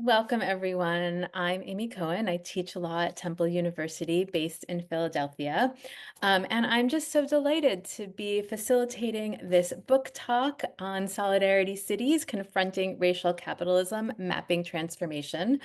Welcome, everyone. I'm Amy Cohen. I teach law at Temple University based in Philadelphia. And I'm just so delighted to be facilitating this book talk on Solidarity Cities, Confronting Racial Capitalism, Mapping Transformation,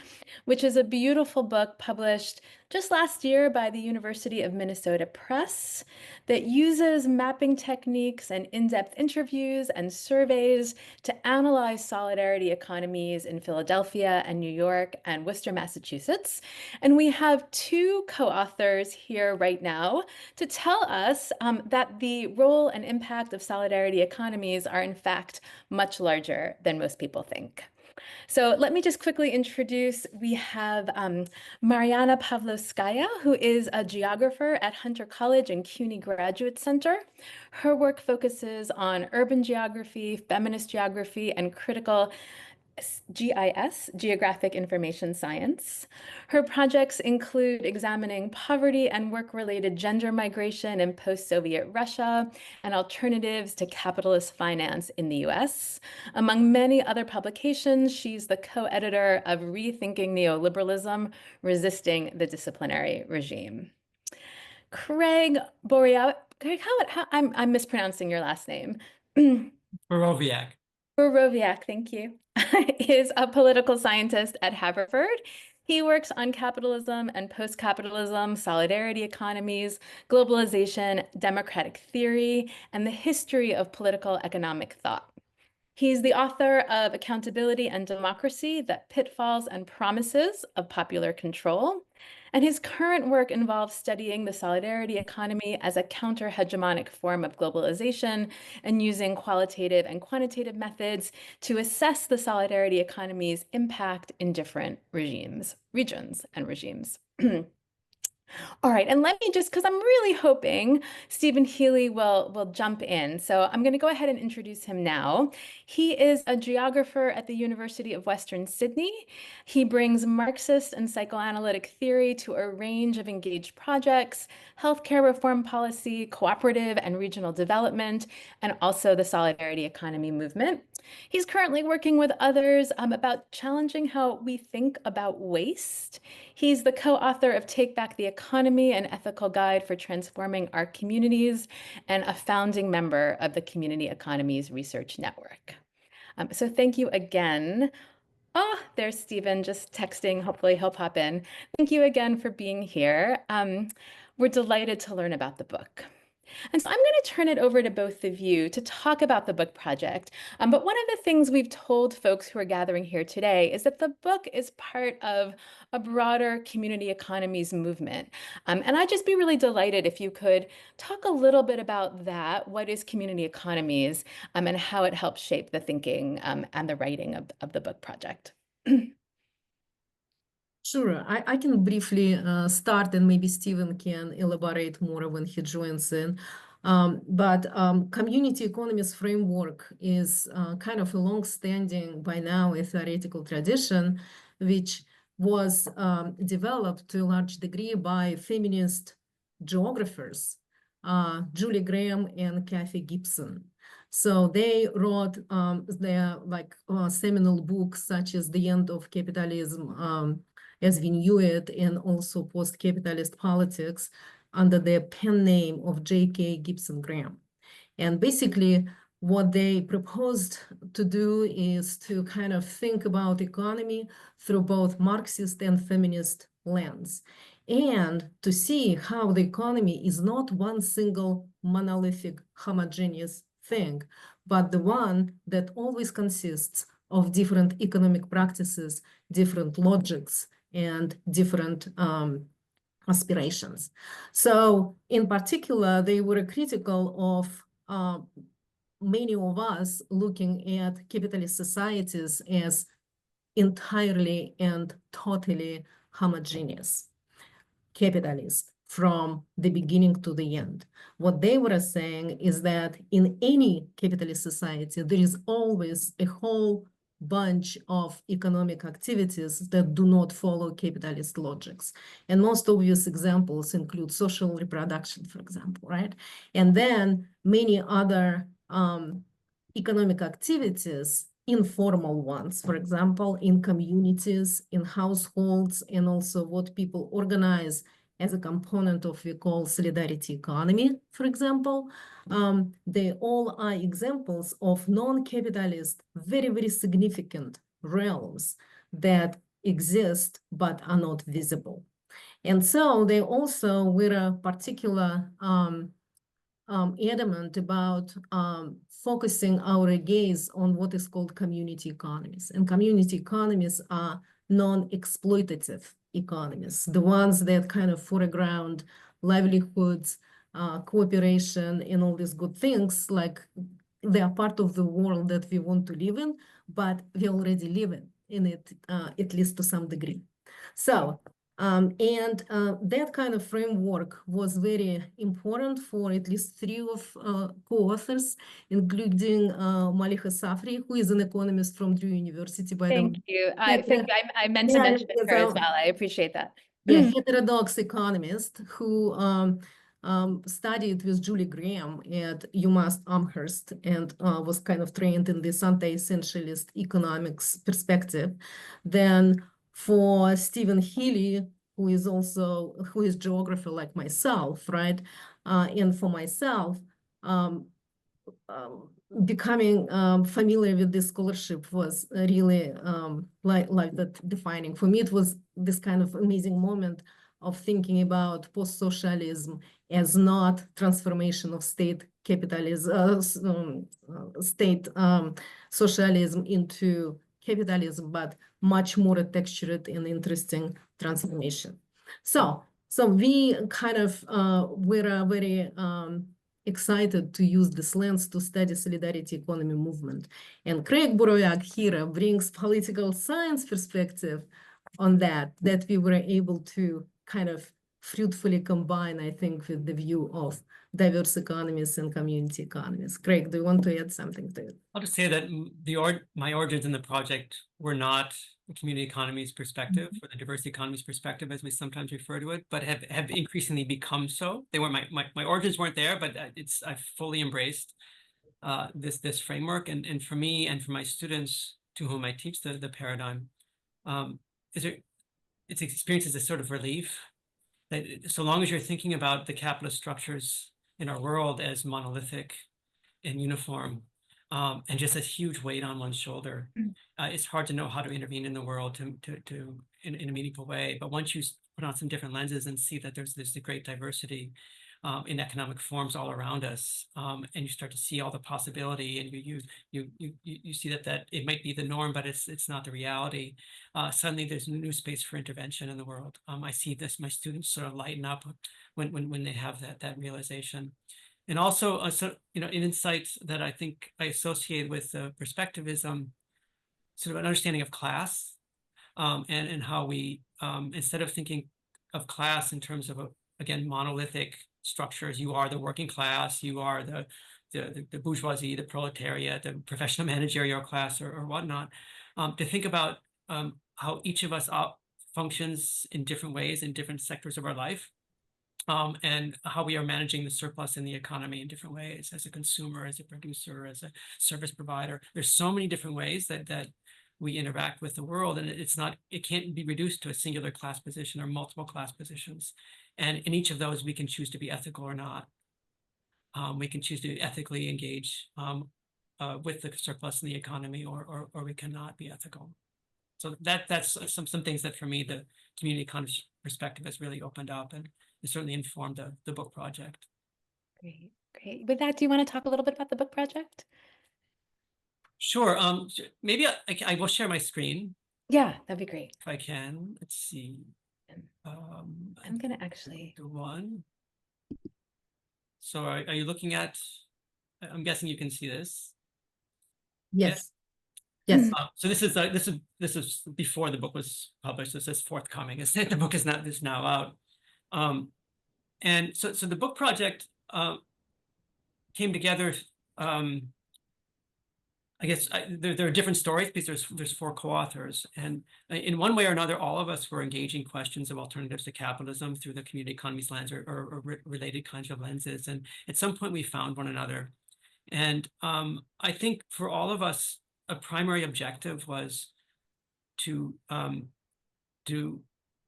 which is a beautiful book published just last year by the University of Minnesota Press that uses mapping techniques and in-depth interviews and surveys to analyze solidarity economies in Philadelphia and New York and Worcester, Massachusetts. And we have two co-authors here right now to tell us that the role and impact of solidarity economies are in fact much larger than most people think. So let me just quickly introduce, we have Marianna Pavlovskaya, who is a geographer at Hunter College and CUNY Graduate Center. Her work focuses on urban geography, feminist geography, and critical GIS, Geographic Information Science. Her projects include examining poverty and work-related gender migration in post-Soviet Russia and alternatives to capitalist finance in the US. Among many other publications, she's the co-editor of Rethinking Neoliberalism, Resisting the Disciplinary Regime. Craig Borowiak, I'm mispronouncing your last name. Borowiak. Borowiak, thank you, is a political scientist at Haverford. He works on capitalism and post-capitalism, solidarity economies, globalization, democratic theory, and the history of political economic thought. He's the author of Accountability and Democracy, The Pitfalls and Promises of Popular Control. And his current work involves studying the solidarity economy as a counter-hegemonic form of globalization and using qualitative and quantitative methods to assess the solidarity economy's impact in different regions and regimes. All right, and let me just, because I'm really hoping Stephen Healy will jump in. So I'm going to go ahead and introduce him now. He is a geographer at the University of Western Sydney. He brings Marxist and psychoanalytic theory to a range of engaged projects, healthcare reform policy, cooperative and regional development, and also the solidarity economy movement. He's currently working with others about challenging how we think about waste. He's the co-author of Take Back the Economy, an ethical guide for transforming our communities, and a founding member of the Community Economies Research Network. So thank you again. Oh, there's Stephen just texting. Hopefully he'll pop in. Thank you again for being here. We're delighted to learn about the book. And so I'm going to turn it over to both of you to talk about the book project. But one of the things we've told folks who are gathering here today is that the book is part of a broader community economies movement. And I'd just be really delighted if you could talk a little bit about that. What is community economies and how it helps shape the thinking and the writing of the book project? Sure, I can briefly start, and maybe Stephen can elaborate more when he joins in. But community economies framework is kind of a long-standing, by now, a theoretical tradition, which was developed to a large degree by feminist geographers, Julie Graham and Kathy Gibson. So they wrote their seminal books such as The End of Capitalism, as we knew it, and also post-capitalist politics under the pen name of J.K. Gibson Graham. And basically, what they proposed to do is to kind of think about economy through both Marxist and feminist lens, and to see how the economy is not one single monolithic homogeneous thing, but the one that always consists of different economic practices, different logics, and different aspirations. So in particular, they were critical of many of us looking at capitalist societies as entirely and totally homogeneous, capitalist from the beginning to the end. What they were saying is that in any capitalist society, there is always a whole bunch of economic activities that do not follow capitalist logics. And most obvious examples include social reproduction, for example, right? And then many other economic activities informal ones, for example, in communities, in households, and also what people organize as a component of we call solidarity economy, for example. They all are examples of non-capitalist, very, very significant realms that exist but are not visible. And so they also were a particular adamant about focusing our gaze on what is called community economies. And community economies are non-exploitative economies, the ones that kind of foreground livelihoods, cooperation, and all these good things, like they are part of the world that we want to live in, but we already live in it, at least to some degree. So that kind of framework was very important for at least three of co-authors, including Maliha Safri, who is an economist from Drew University, by the way. Thank you. I think I meant to mention her as well. I appreciate that. Yeah, heterodox economist who studied with Julie Graham at UMass Amherst and was kind of trained in this anti-essentialist economics perspective. Then for Stephen Healy, who is geographer like myself, right? And for myself, becoming familiar with this scholarship was really like that defining. For me, it was this kind of amazing moment of thinking about post-socialism as not transformation of state capitalism, state socialism into capitalism, but much more a textured and interesting transformation. So we kind of were very excited to use this lens to study solidarity economy movement. And Craig Borowiak here brings political science perspective on that we were able to kind of fruitfully combine, I think, with the view of diverse economies and community economies. Craig, do you want to add something to it? I'll just say that my origins in the project were not the community economies perspective or the diversity economies perspective, as we sometimes refer to it, but have increasingly become so. They were my origins weren't there, but I've fully embraced this framework. And for me and for my students to whom I teach the paradigm, it's experienced as a sort of relief that so long as you're thinking about the capitalist structures in our world as monolithic and uniform, and just a huge weight on one's shoulder, it's hard to know how to intervene in the world in a meaningful way. But once you put on some different lenses and see that there's a great diversity in economic forms all around us, and you start to see all the possibility, and you see that it might be the norm, but it's not the reality. Suddenly, there's a new space for intervention in the world. I see this; my students sort of lighten up when they have that realization. And also, an insight that I think I associate with perspectivism, sort of an understanding of class, and how we, instead of thinking of class in terms of, again, monolithic structures, you are the working class, you are the bourgeoisie, the proletariat, the professional managerial class, or whatnot, to think about how each of us functions in different ways in different sectors of our life. And how we are managing the surplus in the economy in different ways, as a consumer, as a producer, as a service provider. There's so many different ways that we interact with the world, and it can't be reduced to a singular class position or multiple class positions. And in each of those, we can choose to be ethical or not. We can choose to ethically engage with the surplus in the economy, or we cannot be ethical. So that's some things that for me, the community economy perspective has really opened up, and it certainly informed the book project. Great, great. With that, do you want to talk a little bit about the book project? Sure. Maybe I will share my screen. Yeah, that'd be great. If I can. Let's see. I'm going to actually do one. So are you looking at? I'm guessing you can see this. Yes. Yes. So this is before the book was published. This is forthcoming. The book is now out. And so the book project came together. I guess there are different stories because there's 4 co-authors, and in one way or another, all of us were engaging questions of alternatives to capitalism through the community economies lens or related kinds of lenses. And at some point, we found one another, and I think for all of us, a primary objective was to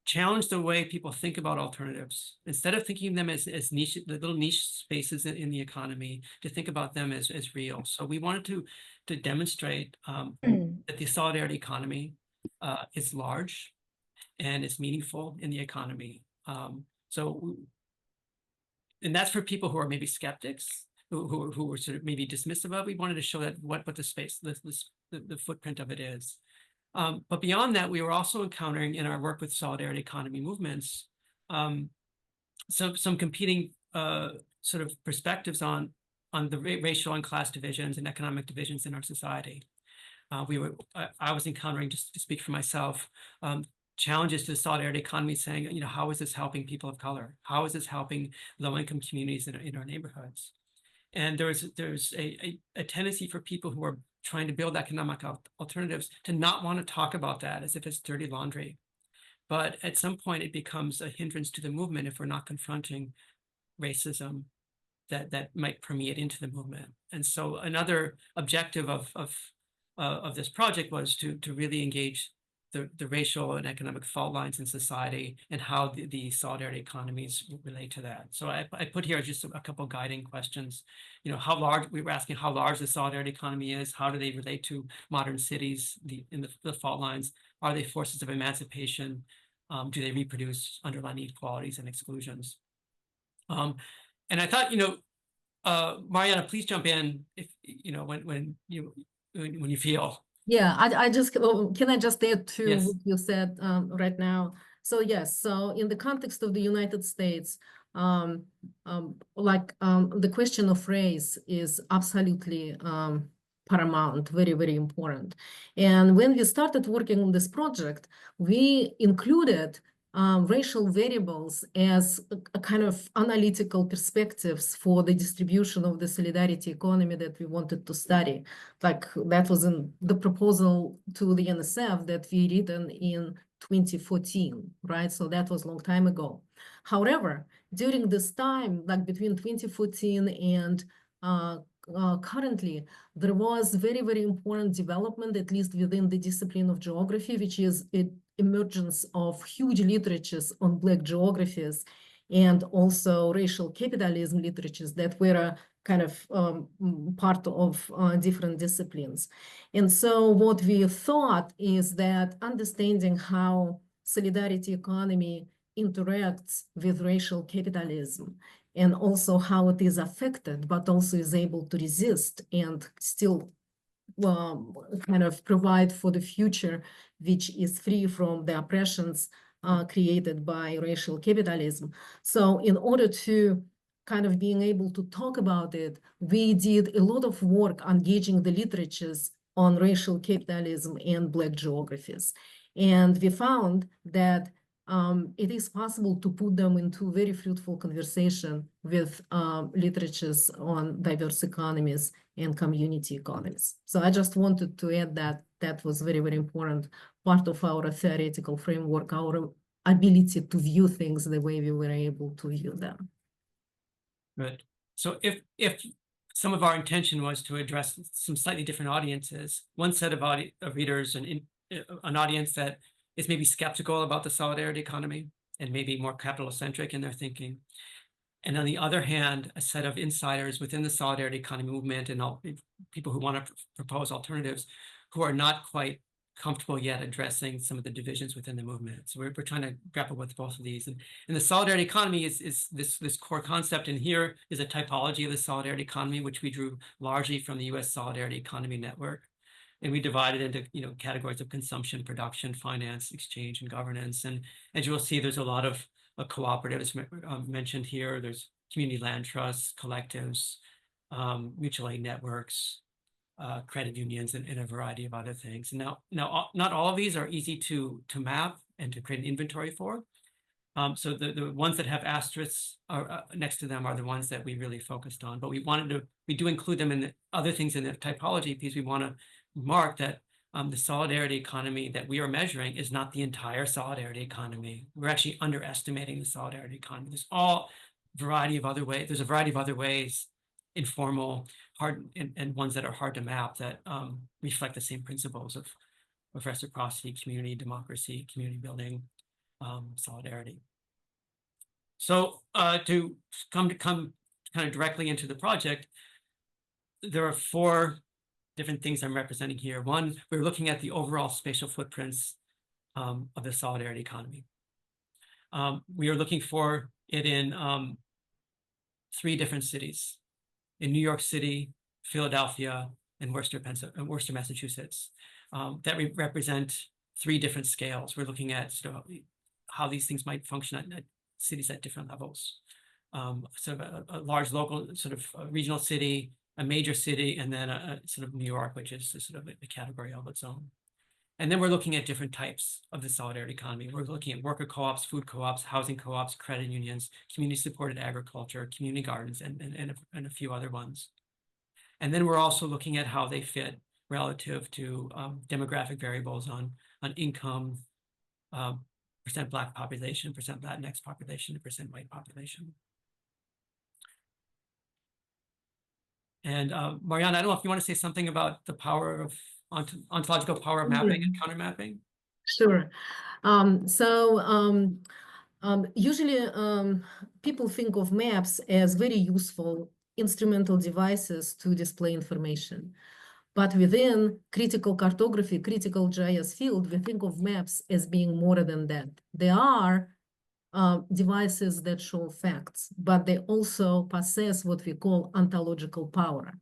challenge the way people think about alternatives. Instead of thinking of them as niche, the little niche spaces in the economy, to think about them as real. So we wanted to demonstrate that the solidarity economy is large and it's meaningful in the economy. And that's for people who are maybe skeptics, who were sort of maybe dismissive of. We wanted to show that what the space, the footprint of it is. But beyond that, we were also encountering in our work with solidarity economy movements, some competing sort of perspectives on the racial and class divisions and economic divisions in our society. I was encountering, just to speak for myself, challenges to the solidarity economy, saying, you know, how is this helping people of color? How is this helping low-income communities in our neighborhoods? And there's a tendency for people who are trying to build economic alternatives to not want to talk about that as if it's dirty laundry. But at some point, it becomes a hindrance to the movement if we're not confronting racism that might permeate into the movement. And so another objective of this project was to really engage the racial and economic fault lines in society and how the solidarity economies relate to that. So I put here just a couple guiding questions. You know, how large, we were asking how large the solidarity economy is, how do they relate to modern cities in the fault lines? Are they forces of emancipation? Do they reproduce underlying inequalities and exclusions? And I thought, you know, Marianna, please jump in if, you know, when you feel. Yeah, I just can I just add to Yes. what you said right now? So yes, so in the context of the United States, the question of race is absolutely paramount, very, very important. And when we started working on this project, we included racial variables as a kind of analytical perspectives for the distribution of the solidarity economy that we wanted to study. Like that was in the proposal to the NSF that we written in 2014, right? So that was a long time ago. However, during this time, like between 2014 and currently, there was very, very important development, at least within the discipline of geography, which is emergence of huge literatures on Black geographies and also racial capitalism literatures that were kind of part of different disciplines. And so what we thought is that understanding how solidarity economy interacts with racial capitalism and also how it is affected, but also is able to resist and still kind of provide for the future, which is free from the oppressions created by racial capitalism. So in order to kind of being able to talk about it, we did a lot of work engaging the literatures on racial capitalism and Black geographies. And we found that it is possible to put them into very fruitful conversation with literatures on diverse economies and community economies. So I just wanted to add that was very, very important part of our theoretical framework, our ability to view things the way we were able to view them. Good. So if some of our intention was to address some slightly different audiences, one set of readers and an audience that is maybe skeptical about the solidarity economy and maybe more capital-centric in their thinking. And on the other hand, a set of insiders within the solidarity economy movement and all people who want to propose alternatives who are not quite comfortable yet addressing some of the divisions within the movement. So we're trying to grapple with both of these. And the solidarity economy is this core concept. And here is a typology of the solidarity economy, which we drew largely from the US Solidarity Economy Network. And we divided into categories of consumption, production, finance, exchange, and governance. And as you'll see, there's a lot of cooperatives mentioned here. There's community land trusts, collectives, mutual aid networks, credit unions, and a variety of other things. Now, not all of these are easy to map and to create an inventory for. So the ones that have asterisks next to them are the ones that we really focused on. But we do include them in the other things in the typology piece. We want to mark that the solidarity economy that we are measuring is not the entire solidarity economy. We're actually underestimating the solidarity economy. There's a variety of other ways informal, hard, and ones that are hard to map that reflect the same principles of reciprocity, community, democracy, community building, solidarity. So to come kind of directly into the project, there are 4 different things I'm representing here. One, we're looking at the overall spatial footprints of the solidarity economy. We are looking for it in 3 different cities, in New York City, Philadelphia, and Worcester, Massachusetts, that represent 3 different scales. We're looking at sort of how these things might function at cities at different levels. Sort of a large local, sort of a regional city, a major city, and then a sort of New York, which is sort of a category of its own. And then we're looking at different types of the solidarity economy. We're looking at worker co-ops, food co-ops, housing co-ops, credit unions, community-supported agriculture, community gardens, and a few other ones. And then we're also looking at how they fit relative to demographic variables on income, percent Black population, percent Latinx population, and percent white population. And Marianna, I don't know if you want to say something about the power of ontological power of mapping and counter mapping. Sure. Usually people think of maps as very useful instrumental devices to display information. But within critical cartography, critical GIS field, we think of maps as being more than that. They are devices that show facts, but they also possess what we call ontological power,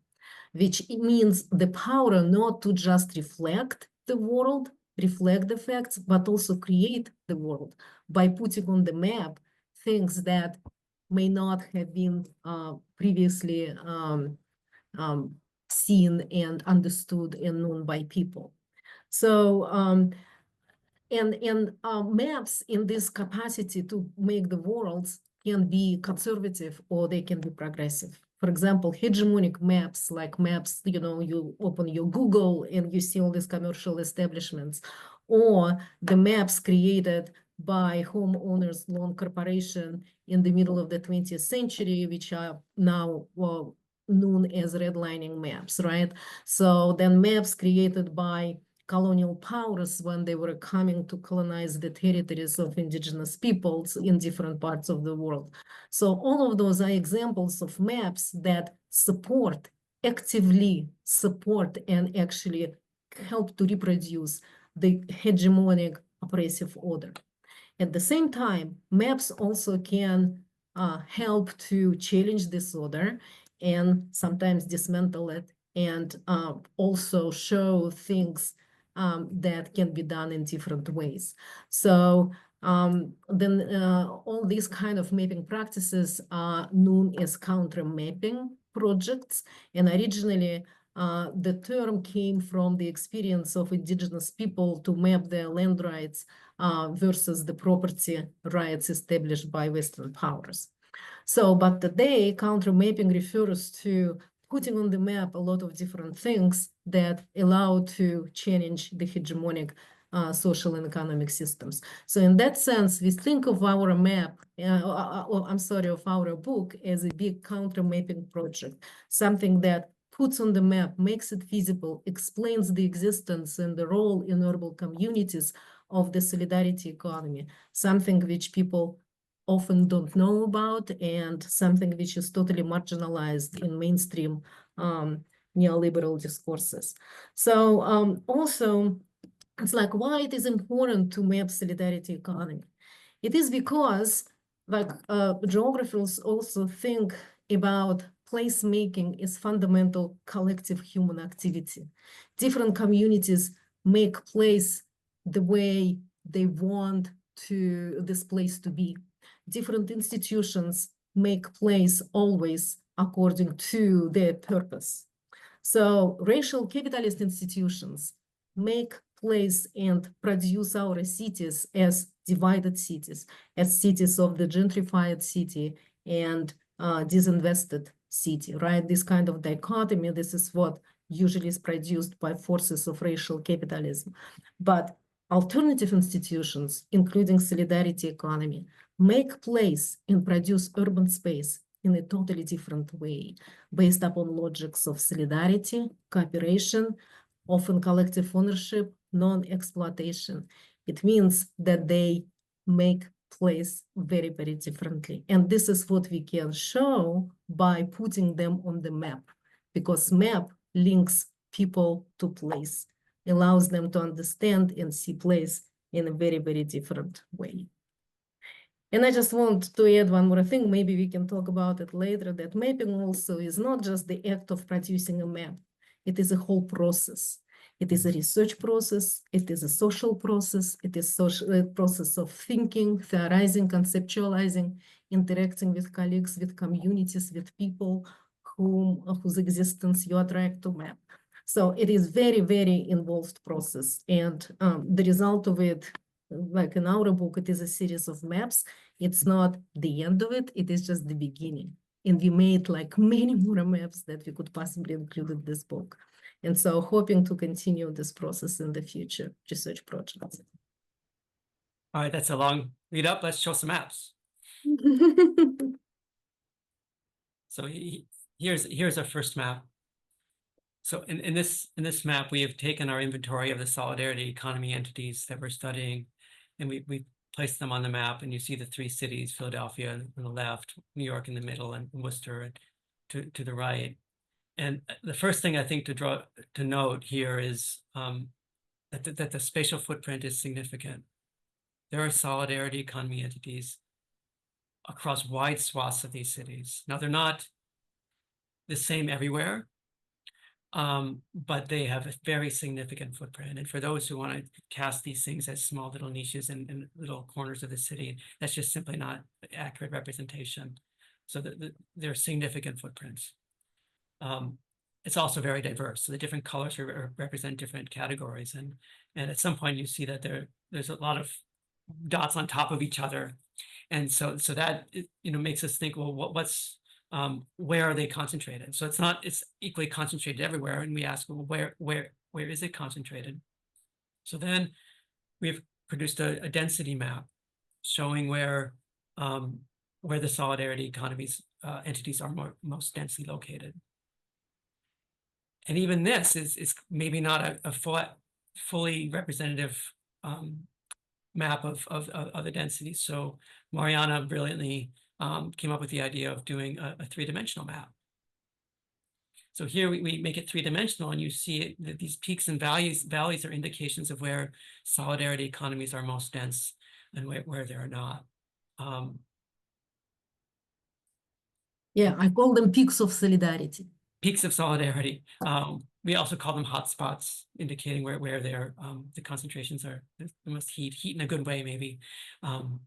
which means the power not to just reflect the world, reflect the facts, but also create the world by putting on the map things that may not have been previously seen and understood and known by people. So, maps in this capacity to make the worlds can be conservative or they can be progressive. For example, hegemonic maps, like maps, you open your Google and you see all these commercial establishments, or the maps created by homeowners loan corporation in the middle of the 20th century, which are now known as redlining maps, right? So then maps created by colonial powers when they were coming to colonize the territories of indigenous peoples in different parts of the world. So all of those are examples of maps that actively support and actually help to reproduce the hegemonic oppressive order. At the same time, maps also can help to challenge this order and sometimes dismantle it, and also show things that can be done in different ways. So then all these kind of mapping practices are known as counter mapping projects. And originally, the term came from the experience of indigenous people to map their land rights versus the property rights established by Western powers. So, but today, counter mapping refers to putting on the map a lot of different things that allow to change the hegemonic social and economic systems. So in that sense, we think of our map, of our book as a big counter mapping project, something that puts on the map, makes it feasible, explains the existence and the role in urban communities of the solidarity economy, something which people often don't know about, and something which is totally marginalized in mainstream neoliberal discourses. So also, it's like why it is important to map solidarity economy. It is because geographers also think about placemaking is fundamental collective human activity. Different communities make place the way they want this place to be. Different institutions make place always according to their purpose. So racial capitalist institutions make place and produce our cities as divided cities, as cities of the gentrified city and disinvested city, right? This kind of dichotomy, this is what usually is produced by forces of racial capitalism. But alternative institutions, including solidarity economy, make place and produce urban space in a totally different way, based upon logics of solidarity, cooperation, often collective ownership, non-exploitation. It means that they make place very, very differently. And this is what we can show by putting them on the map, because map links people to place, allows them to understand and see place in a very, very different way. And I just want to add one more thing, maybe we can talk about it later, that mapping also is not just the act of producing a map. It is a whole process. It is a research process. It is a social process. It is a process of thinking, theorizing, conceptualizing, interacting with colleagues, with communities, with people whose existence you are trying to map. So it is very, very involved process. And the result of it, like in our book, it is a series of maps. It's not the end of it. It is just the beginning. And we made like many more maps that we could possibly include in this book. And so hoping to continue this process in the future research projects. All right, that's a long lead up. Let's show some maps. So here's our first map. So in this map, we have taken our inventory of the solidarity economy entities that we're studying, and we placed them on the map. And you see the three cities: Philadelphia on the left, New York in the middle, and Worcester to the right. And the first thing I think to note here is that the spatial footprint is significant. There are solidarity economy entities across wide swaths of these cities. Now, they're not the same everywhere, but they have a very significant footprint. And for those who want to cast these things as small little niches in little corners of the city, that's just simply not accurate representation. So there are significant footprints. It's also very diverse. So the different colors represent different categories. And at some point you see that there's a lot of dots on top of each other. And so that, makes us think, well, where are they concentrated? So it's equally concentrated everywhere. And we ask, well, where is it concentrated? So then we've produced a density map showing where the solidarity economies entities are most densely located. And even this is maybe not a fully representative map of the density. So Marianna brilliantly came up with the idea of doing a three-dimensional map. So here we make it three-dimensional, and you see that these peaks and valleys are indications of where solidarity economies are most dense and where they are not. Yeah, I call them peaks of solidarity. Peaks of solidarity. We also call them hotspots, indicating where the concentrations are the most heat in a good way, maybe. And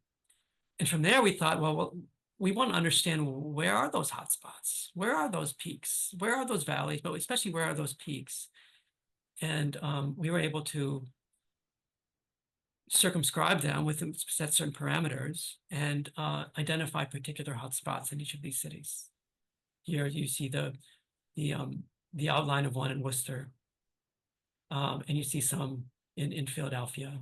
from there, we thought, well, we want to understand, where are those hotspots? Where are those peaks? Where are those valleys? But especially, where are those peaks? And we were able to circumscribe them with set certain parameters and identify particular hotspots in each of these cities. Here you see the outline of one in Worcester, and you see some in Philadelphia,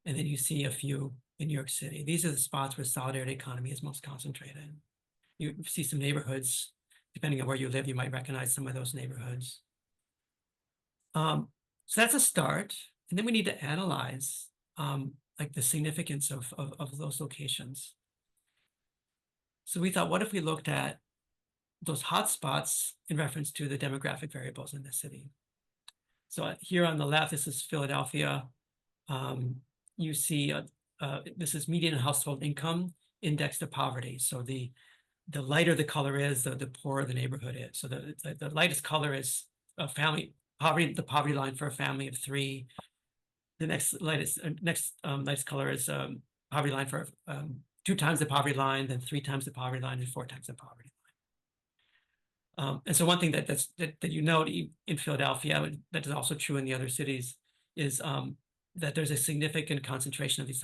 and then you see a few in New York City. These are the spots where solidarity economy is most concentrated. You see some neighborhoods. Depending on where you live, you might recognize some of those neighborhoods. So that's a start, and then we need to analyze like the significance of those locations. So we thought, what if we looked at those hotspots in reference to the demographic variables in the city? So here on the left, this is Philadelphia. You see, this is median household income indexed to poverty. So the lighter the color is, the poorer the neighborhood is. So the lightest color is a family poverty, the poverty line for a family of 3. The next lightest color is poverty line for 2 times the poverty line, then 3 times the poverty line, and 4 times the poverty line. And so one thing that you note in Philadelphia, that is also true in the other cities, is that there's a significant concentration of these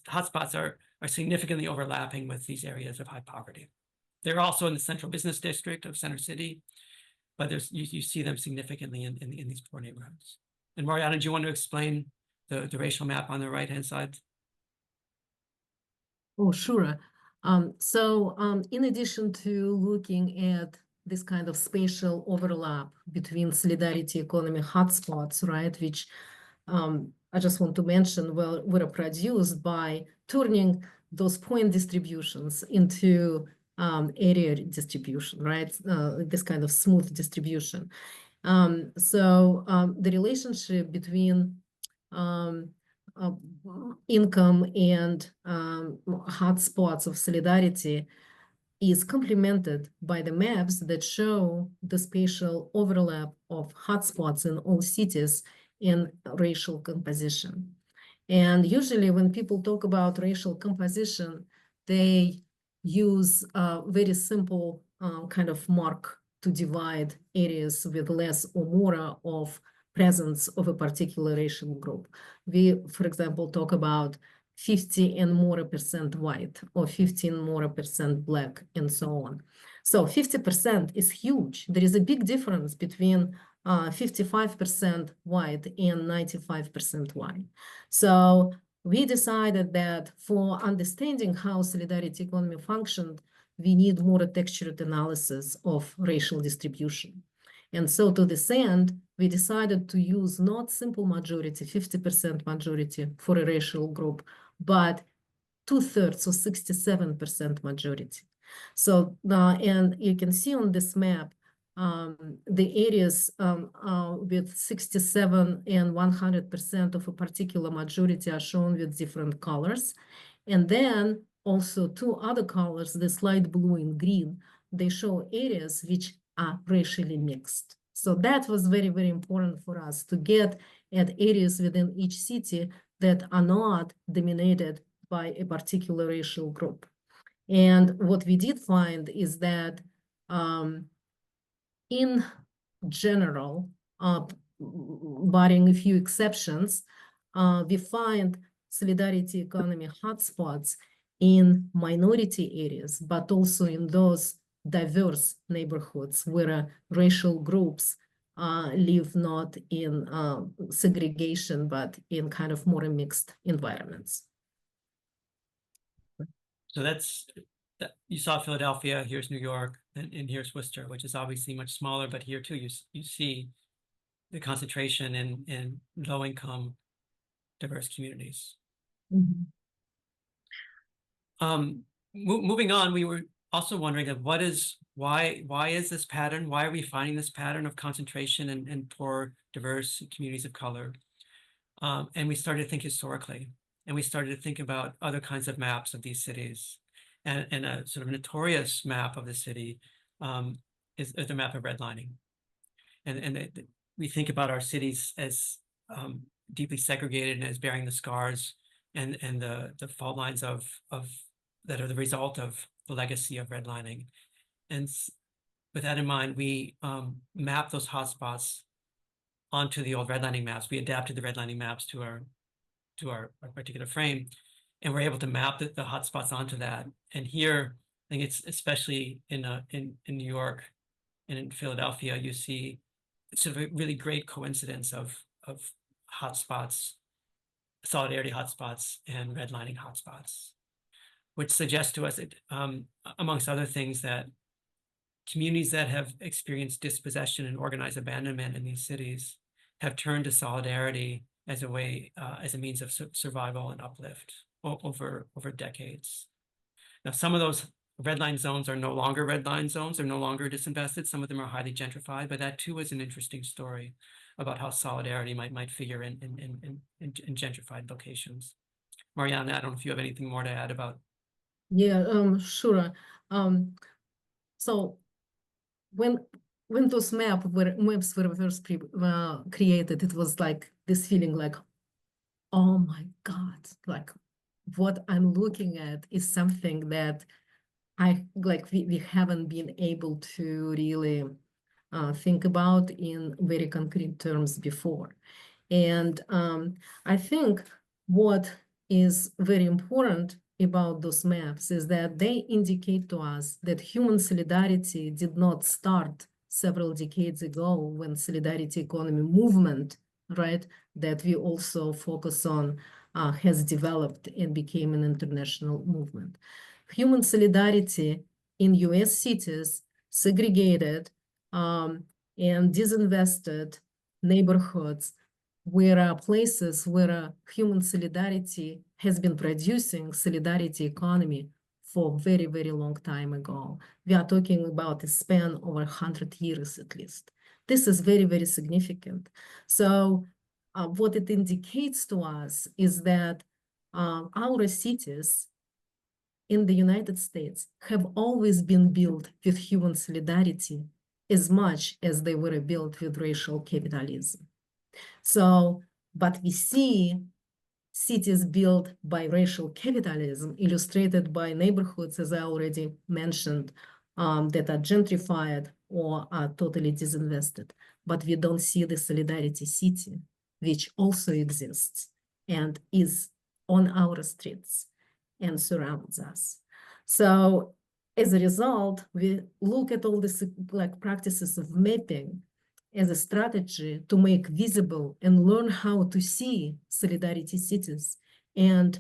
hotspots are significantly overlapping with these areas of high poverty. They're also in the central business district of Center City, but you see them significantly in these poor neighborhoods. And Marianna, do you want to explain the racial map on the right-hand side? Oh, sure. In addition to looking at this kind of spatial overlap between solidarity economy hotspots, right, which I just want to mention, well, were produced by turning those point distributions into area distribution, right? This kind of smooth distribution. The relationship between income and hotspots of solidarity is complemented by the maps that show the spatial overlap of hotspots in all cities in racial composition. And usually when people talk about racial composition, they use a very simple kind of mark to divide areas with less or more of presence of a particular racial group. We, for example, talk about 50 and more % white or 15 more % black and so on. So 50% is huge. There is a big difference between 55% white and 95% white. So we decided that for understanding how solidarity economy functioned, we need more textured analysis of racial distribution. And so to this end, we decided to use not simple majority, 50% majority for a racial group, but 2/3 or 67% majority. So, and you can see on this map, the areas with 67 and 100% of a particular majority are shown with different colors. And then also two other colors, this light blue and green, they show areas which are racially mixed. So that was very, very important for us to get at areas within each city that are not dominated by a particular racial group. And what we did find is that in general, barring a few exceptions, we find solidarity economy hotspots in minority areas, but also in those diverse neighborhoods where racial groups live not in segregation, but in kind of more mixed environments. So you saw Philadelphia, here's New York, and here's Worcester, which is obviously much smaller, but here too you see the concentration in low-income, diverse communities. Mm-hmm. Moving on, we were also wondering why is this pattern? Why are we finding this pattern of concentration in poor, diverse communities of color? And we started to think historically, and we started to think about other kinds of maps of these cities. And a sort of notorious map of the city is the map of redlining. And we think about our cities as deeply segregated and as bearing the scars and the fault lines of that are the result of the legacy of redlining. And with that in mind, we mapped those hotspots onto the old redlining maps. We adapted the redlining maps to our particular frame, and we're able to map the hotspots onto that. And here, I think it's especially in New York and in Philadelphia, you see sort of a really great coincidence of hotspots, solidarity hotspots, and redlining hotspots, which suggests to us, amongst other things, that communities that have experienced dispossession and organized abandonment in these cities have turned to solidarity as a way, as a means of survival and uplift over decades. Now, some of those redline zones are no longer redline zones. They're no longer disinvested. Some of them are highly gentrified, but that too is an interesting story about how solidarity might figure in gentrified locations. Marianna, I don't know if you have anything more to add about. Yeah, sure. So when those maps were first created, it was like this feeling like, oh my God, like what I'm looking at is something that we haven't been able to really think about in very concrete terms before. And I think what is very important about those maps is that they indicate to us that human solidarity did not start several decades ago when solidarity economy movement, right, that we also focus on, has developed and became an international movement. human solidarity in US cities, segregated and disinvested neighborhoods, where are places where human solidarity has been producing solidarity economy for a very, very long time ago. We are talking about a span over 100 years at least. This is very, very significant. So what it indicates to us is that our cities in the United States have always been built with human solidarity as much as they were built with racial capitalism. So, but we see cities built by racial capitalism illustrated by neighborhoods, as I already mentioned, that are gentrified or are totally disinvested. But we don't see the solidarity city, which also exists and is on our streets and surrounds us. So as a result, we look at all these like practices of mapping as a strategy to make visible and learn how to see solidarity cities and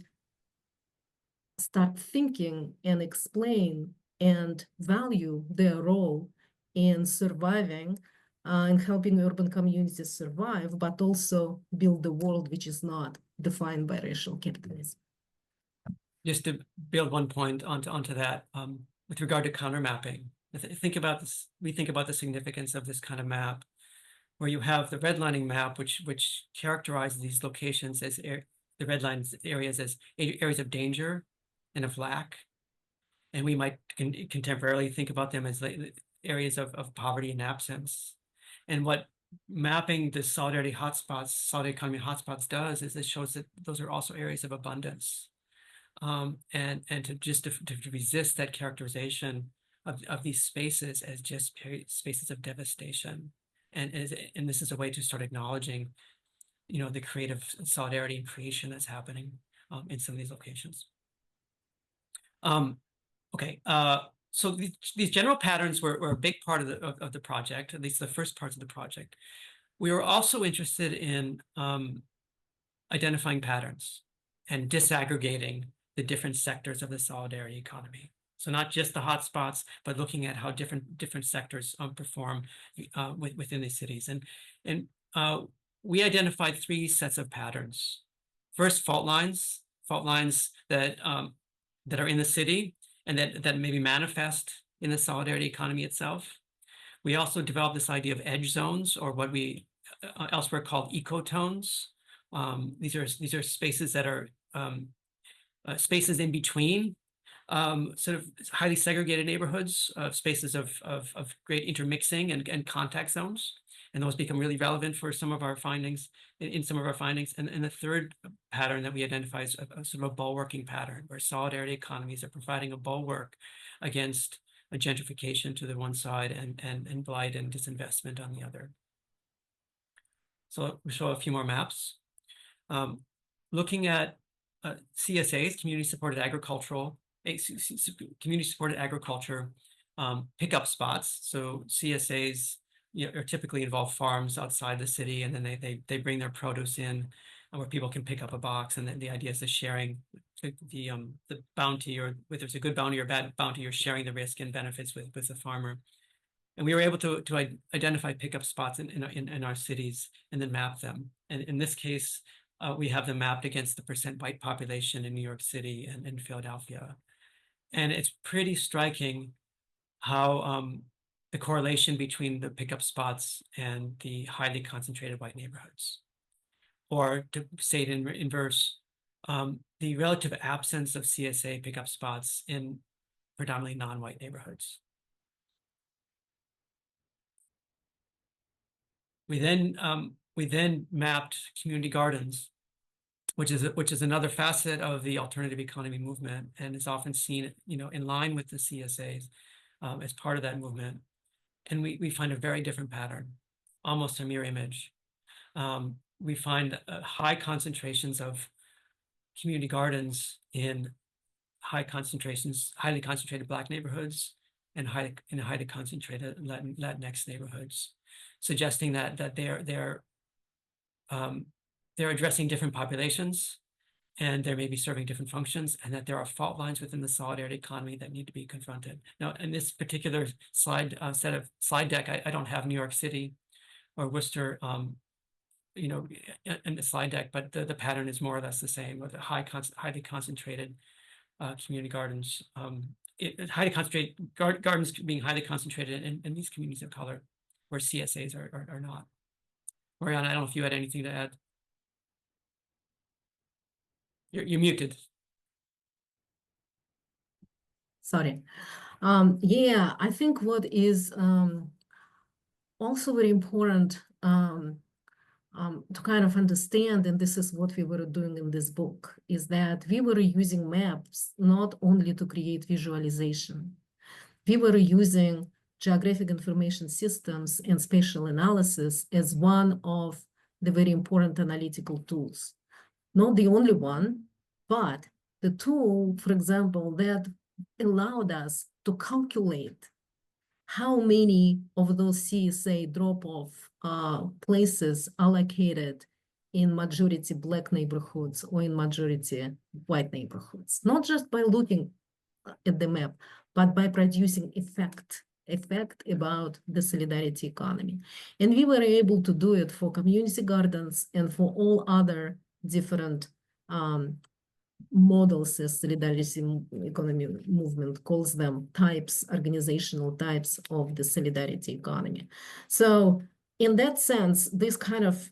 start thinking and explain and value their role in surviving and helping urban communities survive, but also build the world which is not defined by racial capitalism. Just to build one point onto that, with regard to counter mapping, think about this. We think about the significance of this kind of map, where you have the redlining map, which characterizes these locations as the red lines areas as areas of danger and of lack, and we might contemporarily think about them as areas of poverty and absence. And what mapping the solidarity hotspots, solidarity economy hotspots does is it shows that those are also areas of abundance. And to resist that characterization of these spaces as just spaces of devastation, and this is a way to start acknowledging, the creative solidarity and creation that's happening in some of these locations. Okay, so these general patterns were a big part of the project, at least the first parts of the project. We were also interested in identifying patterns and disaggregating the different sectors of the solidarity economy. So not just the hotspots, but looking at how different sectors perform within these cities. And we identified 3 sets of patterns. First, fault lines that are in the city and that maybe manifest in the solidarity economy itself. We also developed this idea of edge zones, or what we elsewhere called ecotones. These are spaces that are spaces in between sort of highly segregated neighborhoods, spaces of great intermixing and contact zones. And those become really relevant for some of our findings, in some of our findings. And the third pattern that we identify is a sort of a bulwarking pattern, where solidarity economies are providing a bulwark against a gentrification to the one side and blight and disinvestment on the other. So we show a few more maps. Looking at CSAs, community-supported agriculture pickup spots. So CSAs are typically involve farms outside the city, and then they bring their produce in, where people can pick up a box. And then the idea is the sharing, the bounty, or whether it's a good bounty or bad bounty, you're sharing the risk and benefits with the farmer. And we were able to identify pickup spots in our cities and then map them. And in this case, we have them mapped against the percent white population in New York City and in Philadelphia. And it's pretty striking how the correlation between the pickup spots and the highly concentrated white neighborhoods. Or to say it in inverse, the relative absence of CSA pickup spots in predominantly non-white neighborhoods. We then mapped community gardens, which is another facet of the alternative economy movement, and is often seen, in line with the CSAs as part of that movement. And we find a very different pattern, almost a mirror image. We find high concentrations of community gardens in highly concentrated Black neighborhoods and highly concentrated Latinx neighborhoods, suggesting that they're addressing different populations and they may be serving different functions, and that there are fault lines within the solidarity economy that need to be confronted. Now, in this particular slide deck, I don't have New York City or Worcester, in the slide deck, but the pattern is more or less the same, with highly concentrated community gardens. Gardens being highly concentrated in these communities of color, where CSAs are not. Marianna, I don't know if you had anything to add. You're muted. Sorry. Yeah, I think what is also very important to kind of understand, and this is what we were doing in this book, is that we were using maps not only to create visualization. We were using geographic information systems and spatial analysis as one of the very important analytical tools. Not the only one, but the tool, for example, that allowed us to calculate how many of those CSA drop-off places are located in majority Black neighborhoods or in majority white neighborhoods, not just by looking at the map, but by producing effect about the solidarity economy. And we were able to do it for community gardens and for all other different models, as solidarity economy movement calls them, types, organizational types of the solidarity economy. So in that sense, this kind of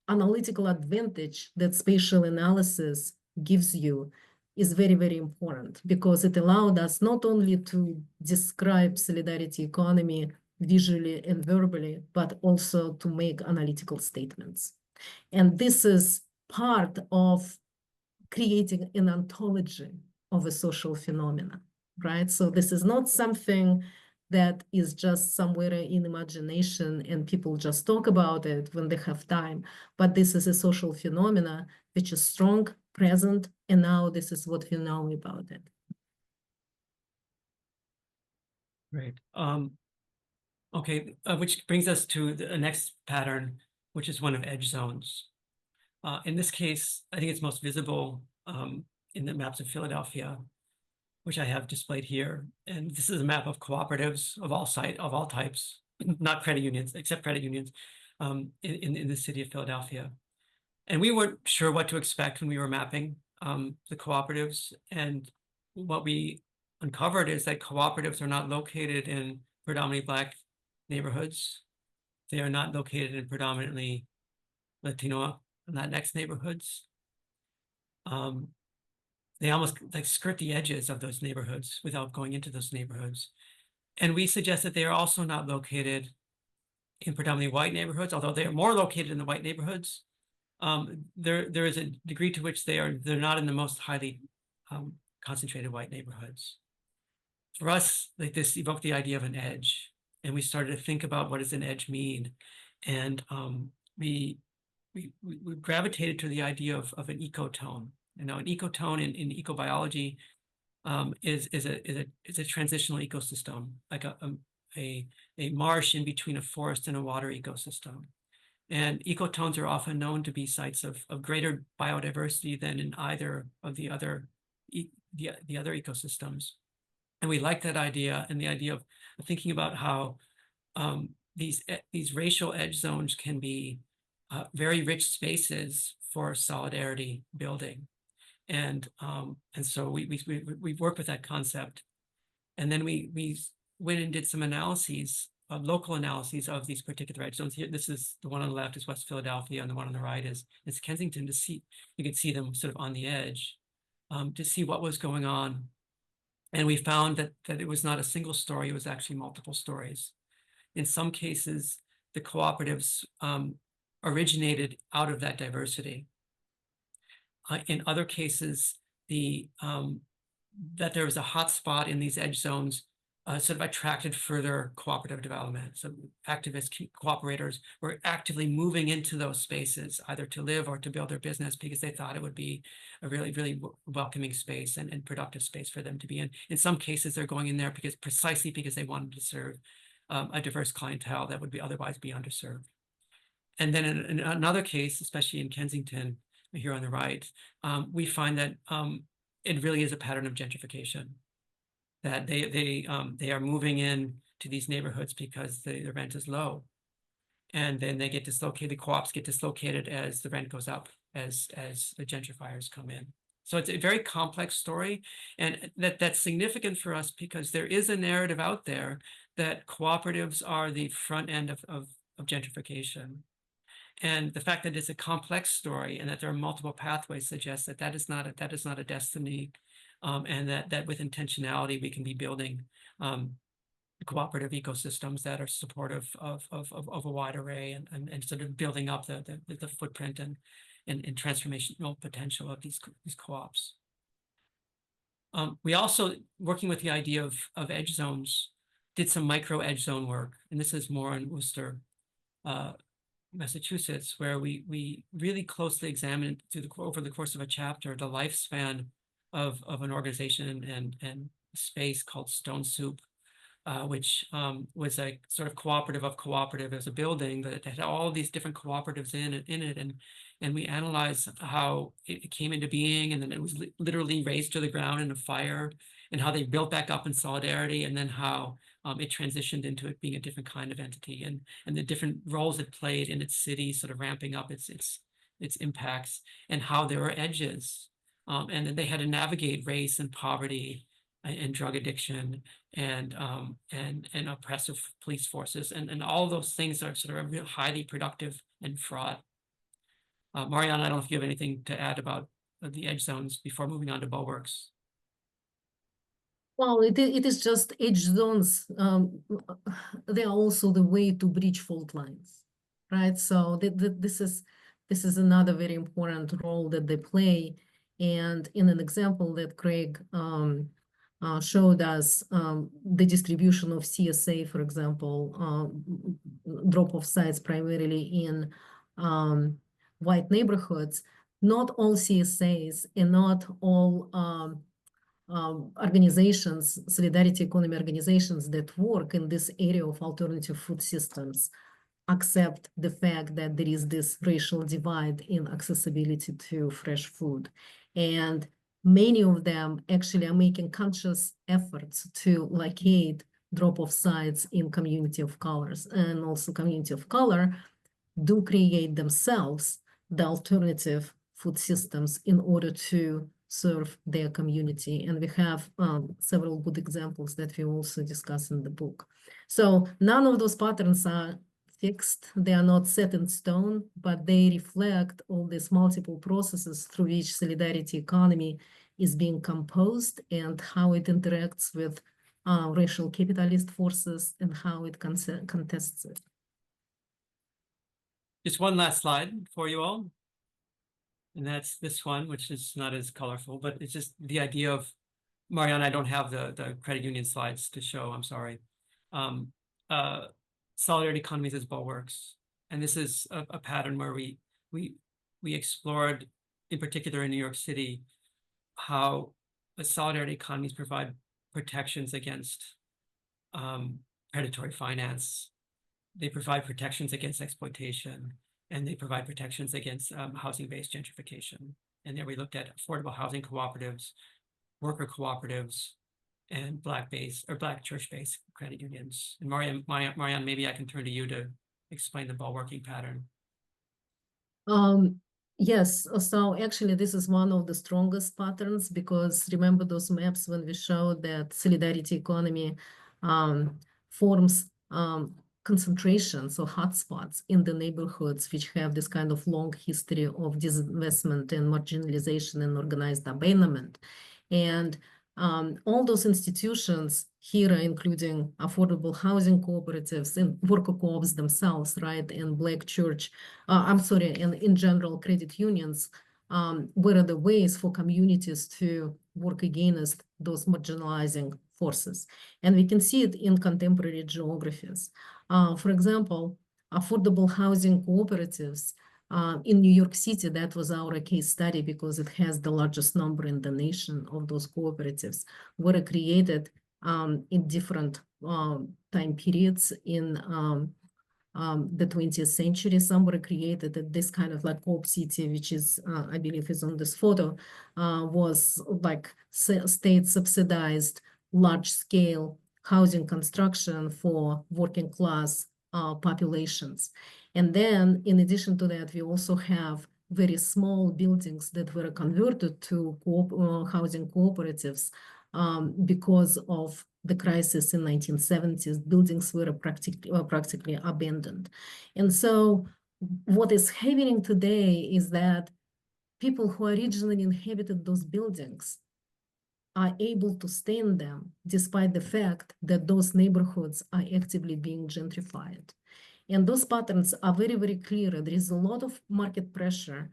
analytical advantage that spatial analysis gives you is very, very important, because it allowed us not only to describe solidarity economy visually and verbally, but also to make analytical statements. And this is part of creating an ontology of a social phenomena, right? So this is not something that is just somewhere in imagination and people just talk about it when they have time, but this is a social phenomena which is strong, present, and now this is what we know about it. Great. Okay, which brings us to the next pattern, which is one of edge zones. In this case, I think it's most visible in the maps of Philadelphia, which I have displayed here. And this is a map of cooperatives of all types, not credit unions, except credit unions, in the city of Philadelphia. And we weren't sure what to expect when we were mapping the cooperatives. And what we uncovered is that cooperatives are not located in predominantly Black neighborhoods. They are not located in predominantly Latino and Latinx neighborhoods. They almost like skirt the edges of those neighborhoods without going into those neighborhoods. And we suggest that they are also not located in predominantly white neighborhoods, although they are more located in the white neighborhoods. There is a degree to which they're not in the most highly concentrated white neighborhoods. For us, like, this evoked the idea of an edge, and we started to think about what does an edge mean, and we gravitated to the idea of an ecotone. Now, an ecotone in ecobiology is a transitional ecosystem, like a marsh in between a forest and a water ecosystem. And ecotones are often known to be sites of greater biodiversity than in either of the other ecosystems. And we like that idea, and the idea of thinking about how these racial edge zones can be very rich spaces for solidarity building. And so we work with that concept. And then we went and did some analyses, local analyses of these particular edge zones. Here, this is the one on the left is West Philadelphia, and the one on the right is Kensington. You can see them sort of on the edge to see what was going on. And we found that it was not a single story, it was actually multiple stories. In some cases, the cooperatives originated out of that diversity. In other cases, that there was a hot spot in these edge zones sort of attracted further cooperative development. So activist cooperators were actively moving into those spaces, either to live or to build their business, because they thought it would be a really, really welcoming space and productive space for them to be in. In some cases, they're going in there precisely because they wanted to serve a diverse clientele that would otherwise be underserved. And then in another case, especially in Kensington, here on the right, we find that it really is a pattern of gentrification, that they are moving in to these neighborhoods because the rent is low. And then they get dislocated, the co-ops get dislocated as the rent goes up, as the gentrifiers come in. So it's a very complex story, and that's significant for us because there is a narrative out there that cooperatives are the front end of gentrification. And the fact that it's a complex story and that there are multiple pathways suggests that that is not a destiny, and that with intentionality we can be building cooperative ecosystems that are supportive of a wide array and sort of building up the footprint and transformational potential of these co-ops. We also, working with the idea of edge zones, did some micro edge zone work, and this is more in Worcester, Massachusetts, where we really closely examined over the course of a chapter the lifespan of an organization and space called Stone Soup, which was a sort of cooperative of cooperative as a building that had all these different cooperatives in it, and we analyzed how it came into being, and then it was literally razed to the ground in a fire, and how they built back up in solidarity, and then how it transitioned into it being a different kind of entity, and the different roles it played in its city, sort of ramping up its impacts, and how there were edges, and then they had to navigate race and poverty and drug addiction and oppressive police forces, and all those things are sort of real highly productive and fraught. Marianna, I don't know if you have anything to add about the edge zones before moving on to bulwarks. Well, it is just edge zones. They are also the way to bridge fault lines, right? So this is another very important role that they play. And in an example that Craig showed us, the distribution of CSA, for example, drop-off sites primarily in white neighborhoods. Not all CSAs and not all organizations, solidarity economy organizations that work in this area of alternative food systems accept the fact that there is this racial divide in accessibility to fresh food. And many of them actually are making conscious efforts to locate drop-off sites in community of colors, and also community of color do create themselves the alternative food systems in order to serve their community. And we have several good examples that we also discuss in the book. So none of those patterns are fixed. They are not set in stone, but they reflect all these multiple processes through which solidarity economy is being composed and how it interacts with racial capitalist forces and how it contests it. Just one last slide for you all. And that's this one, which is not as colorful, but it's just the idea of, Marianna, I don't have the credit union slides to show, I'm sorry. Solidarity economies as bulwarks. And this is a pattern where we explored, in particular in New York City, how the solidarity economies provide protections against predatory finance. They provide protections against exploitation, and they provide protections against housing-based gentrification. And there we looked at affordable housing cooperatives, worker cooperatives, and Black church-based credit unions. And Marianne, maybe I can turn to you to explain the bulwarking pattern. Yes, so actually this is one of the strongest patterns, because remember those maps when we showed that solidarity economy forms concentrations or hotspots in the neighborhoods which have this kind of long history of disinvestment and marginalization and organized abandonment. And all those institutions here, including affordable housing cooperatives and worker co-ops themselves, right, and Black church, and in general credit unions, were the ways for communities to work against those marginalizing forces. And we can see it in contemporary geographies. For example, affordable housing cooperatives in New York City, that was our case study because it has the largest number in the nation of those cooperatives, were created in different time periods in the 20th century. Some were created at this kind of like co-op city, which is, I believe is on this photo, was like state subsidized large scale housing construction for working class populations. And then in addition to that, we also have very small buildings that were converted to housing cooperatives because of the crisis in 1970s. Buildings were practically abandoned. And so what is happening today is that people who originally inhabited those buildings are able to stay in them despite the fact that those neighborhoods are actively being gentrified. And those patterns are very, very clear. There is a lot of market pressure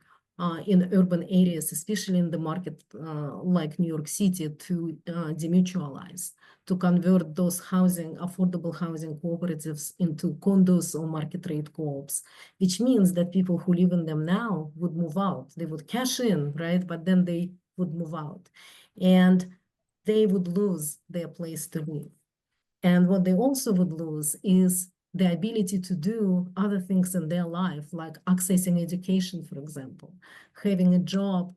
in urban areas, especially in the market like New York City, to demutualize, to convert those affordable housing cooperatives into condos or market rate co-ops, which means that people who live in them now would move out. They would cash in, right? But then they would move out. And they would lose their place to live. And what they also would lose is the ability to do other things in their life, like accessing education, for example, having a job,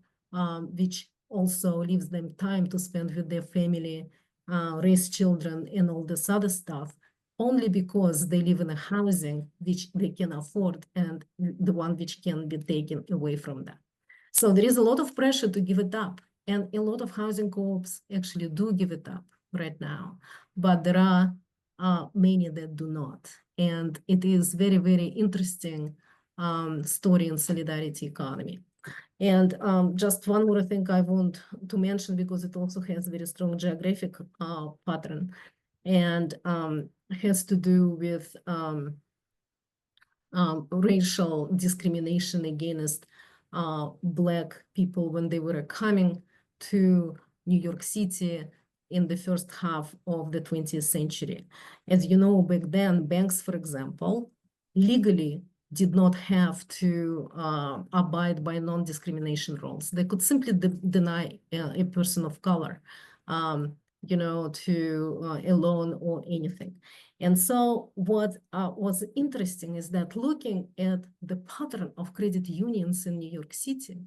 which also leaves them time to spend with their family, raise children, and all this other stuff, only because they live in a housing which they can afford and the one which can be taken away from them. So there is a lot of pressure to give it up. And a lot of housing co-ops actually do give it up right now. But there are many that do not. And it is very, very interesting story in solidarity economy. And just one more thing I want to mention, because it also has very strong geographic pattern, and has to do with racial discrimination against Black people when they were coming to New York City in the first half of the 20th century. As you know, back then, banks, for example, legally did not have to abide by non-discrimination rules. They could simply deny a person of color, to a loan or anything. And so what was interesting is that looking at the pattern of credit unions in New York City,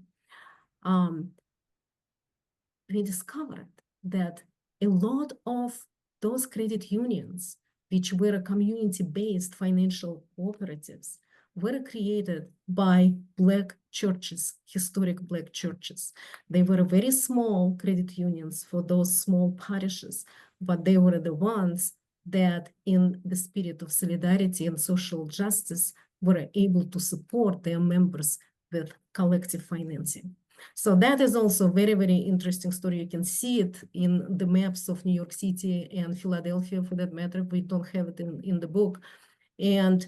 we discovered that a lot of those credit unions, which were community-based financial cooperatives, were created by Black churches, historic Black churches. They were very small credit unions for those small parishes, but they were the ones that in the spirit of solidarity and social justice were able to support their members with collective financing. So that is also a very, very interesting story. You can see it in the maps of New York City and Philadelphia, for that matter. We don't have it in the book. And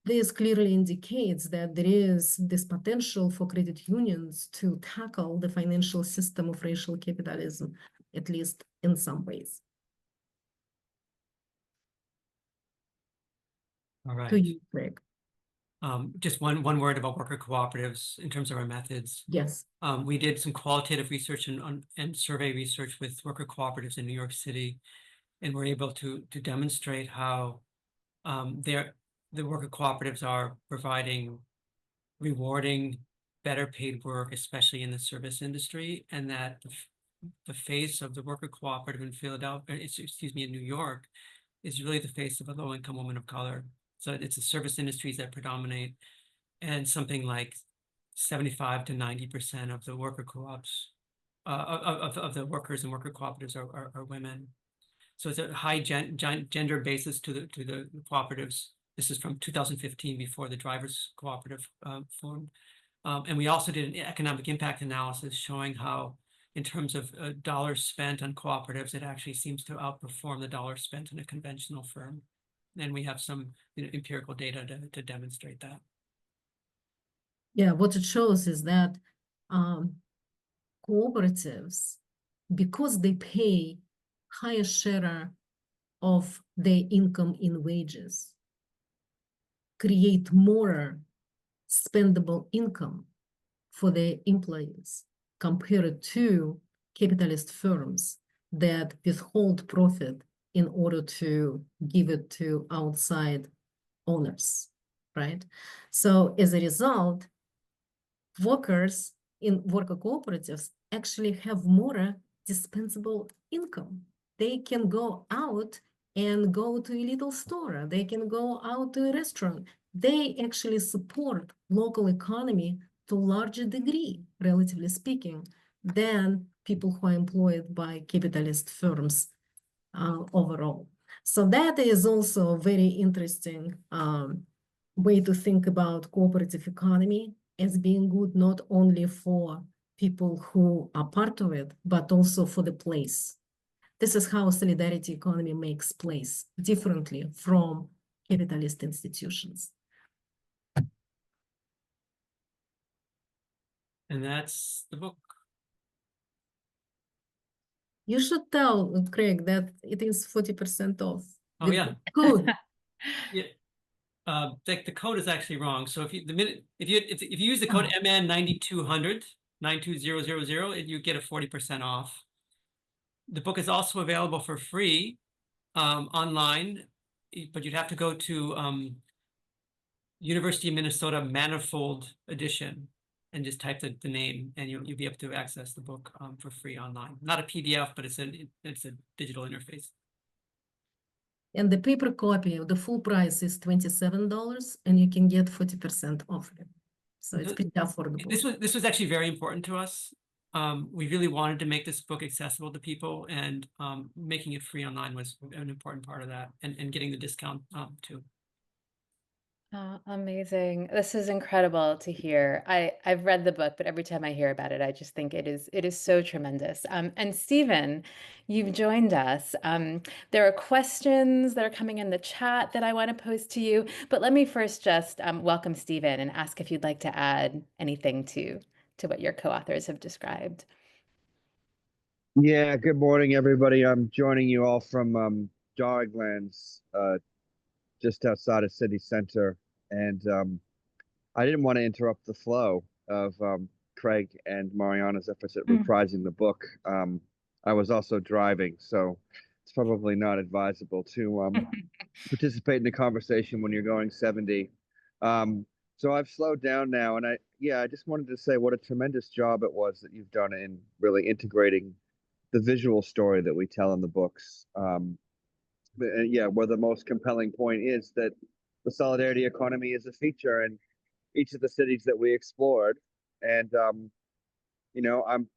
this clearly indicates that there is this potential for credit unions to tackle the financial system of racial capitalism, at least in some ways. All right. To you, Craig. Just one word about worker cooperatives in terms of our methods. Yes. We did some qualitative research and survey research with worker cooperatives in New York City, and we're able to demonstrate how the worker cooperatives are providing rewarding, better paid work, especially in the service industry, and that the face of the worker cooperative in in New York, is really the face of a low-income woman of color. So it's the service industries that predominate, and something like 75 to 90% of the worker co-ops, of the workers and worker cooperatives are women. So it's a high gender basis to the cooperatives. This is from 2015, before the drivers cooperative formed. And we also did an economic impact analysis showing how, in terms of dollars spent on cooperatives, it actually seems to outperform the dollars spent in a conventional firm. And we have some empirical data to demonstrate that. Yeah, what it shows is that cooperatives, because they pay higher share of their income in wages, create more spendable income for their employees compared to capitalist firms that withhold profit in order to give it to outside owners. right? So as a result, workers in worker cooperatives actually have more dispensable income. They can go out and go to a little store. They can go out to a restaurant. They actually support local economy to a larger degree, relatively speaking, than people who are employed by capitalist firms overall. So that is also a very interesting way to think about cooperative economy as being good not only for people who are part of it, but also for the place. This is how solidarity economy makes place differently from capitalist institutions. And that's the book. You should tell Craig that it is 40% off. Oh, yeah. Good. Yeah. The code is actually wrong. So if you use the code MN 9200 92000, you get a 40% off. The book is also available for free online, but you'd have to go to University of Minnesota Manifold Edition and just type the name, and you'll be able to access the book for free online. Not a PDF, but it's a digital interface. And the paper copy, the full price is $27, and you can get 40% off it. So it's pretty affordable. This was actually very important to us. We really wanted to make this book accessible to people, and making it free online was an important part of that, and getting the discount too. Oh, amazing. This is incredible to hear. I've read the book, but every time I hear about it, I just think it is so tremendous. And Stephen, you've joined us. There are questions that are coming in the chat that I want to pose to you, but let me first just welcome Stephen and ask if you'd like to add anything to what your co-authors have described. Yeah, good morning, everybody. I'm joining you all from Doglands, just outside of city center. And I didn't want to interrupt the flow of Craig and Marianna's efforts at reprising the book. I was also driving, so it's probably not advisable to participate in the conversation when you're going 70. So I've slowed down now, and I just wanted to say what a tremendous job it was that you've done in really integrating the visual story that we tell in the books. Yeah, where the most compelling point is that the solidarity economy is a feature in each of the cities that we explored. And, I'm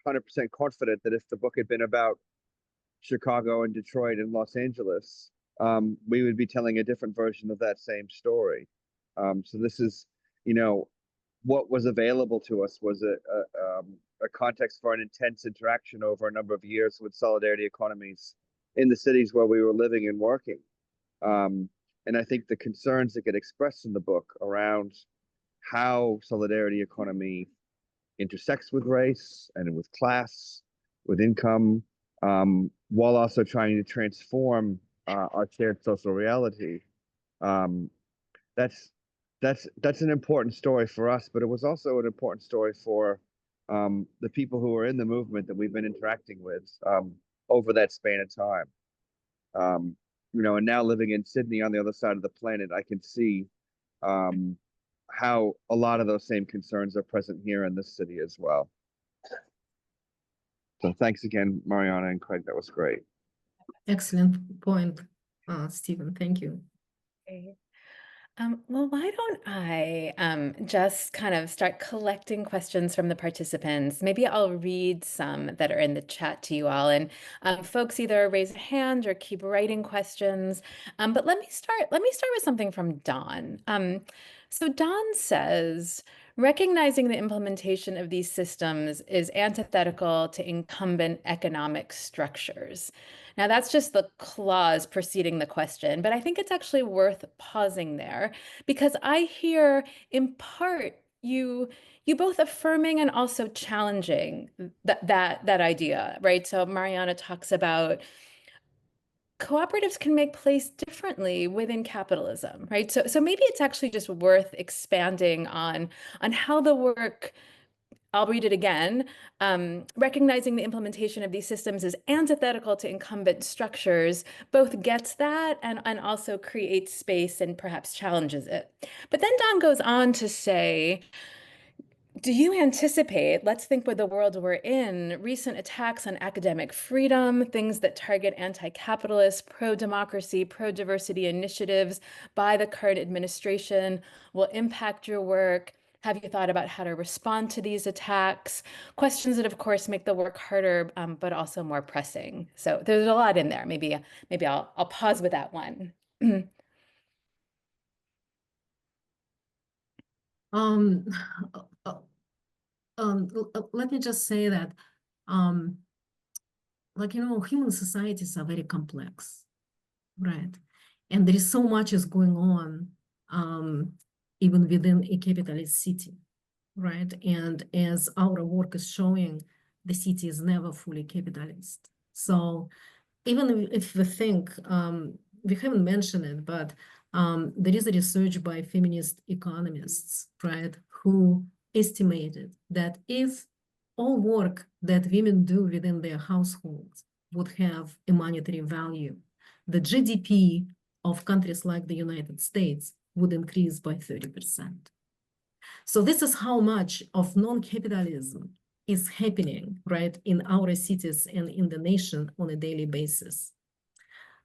100% confident that if the book had been about Chicago and Detroit and Los Angeles, we would be telling a different version of that same story. So this is, what was available to us was a context for an intense interaction over a number of years with solidarity economies in the cities where we were living and working. And I think the concerns that get expressed in the book around how solidarity economy intersects with race and with class, with income, while also trying to transform our shared social reality. That's an important story for us, but it was also an important story for the people who are in the movement that we've been interacting with over that span of time. And now living in Sydney on the other side of the planet, I can see how a lot of those same concerns are present here in this city as well. So thanks again, Marianna and Craig. That was great. Excellent point, Stephen. Thank you. Okay. Well, why don't I just kind of start collecting questions from the participants? Maybe I'll read some that are in the chat to you all, and folks either raise a hand or keep writing questions. But let me start with something from Don. So Don says, recognizing the implementation of these systems is antithetical to incumbent economic structures. Now, that's just the clause preceding the question, but I think it's actually worth pausing there because I hear, in part, you both affirming and also challenging that idea, right? So Marianna talks about cooperatives can make place differently within capitalism, right? So maybe it's actually just worth expanding on how the work I'll read it again. Recognizing the implementation of these systems is antithetical to incumbent structures, both gets that and also creates space and perhaps challenges it. But then Don goes on to say, do you anticipate, let's think with the world we're in, recent attacks on academic freedom, things that target anti-capitalist, pro-democracy, pro-diversity initiatives by the current administration will impact your work? Have you thought about how to respond to these attacks? Questions that, of course, make the work harder, but also more pressing. So there's a lot in there. Maybe I'll pause with that one. Um, Let me just say that, like, human societies are very complex, right? And there is so much is going on, even within a capitalist city, right? And as our work is showing, the city is never fully capitalist. So even if we think, we haven't mentioned it, but there is a research by feminist economists, right, who estimated that if all work that women do within their households would have a monetary value, the GDP of countries like the United States would increase by 30%. So this is how much of non-capitalism is happening, right, in our cities and in the nation on a daily basis.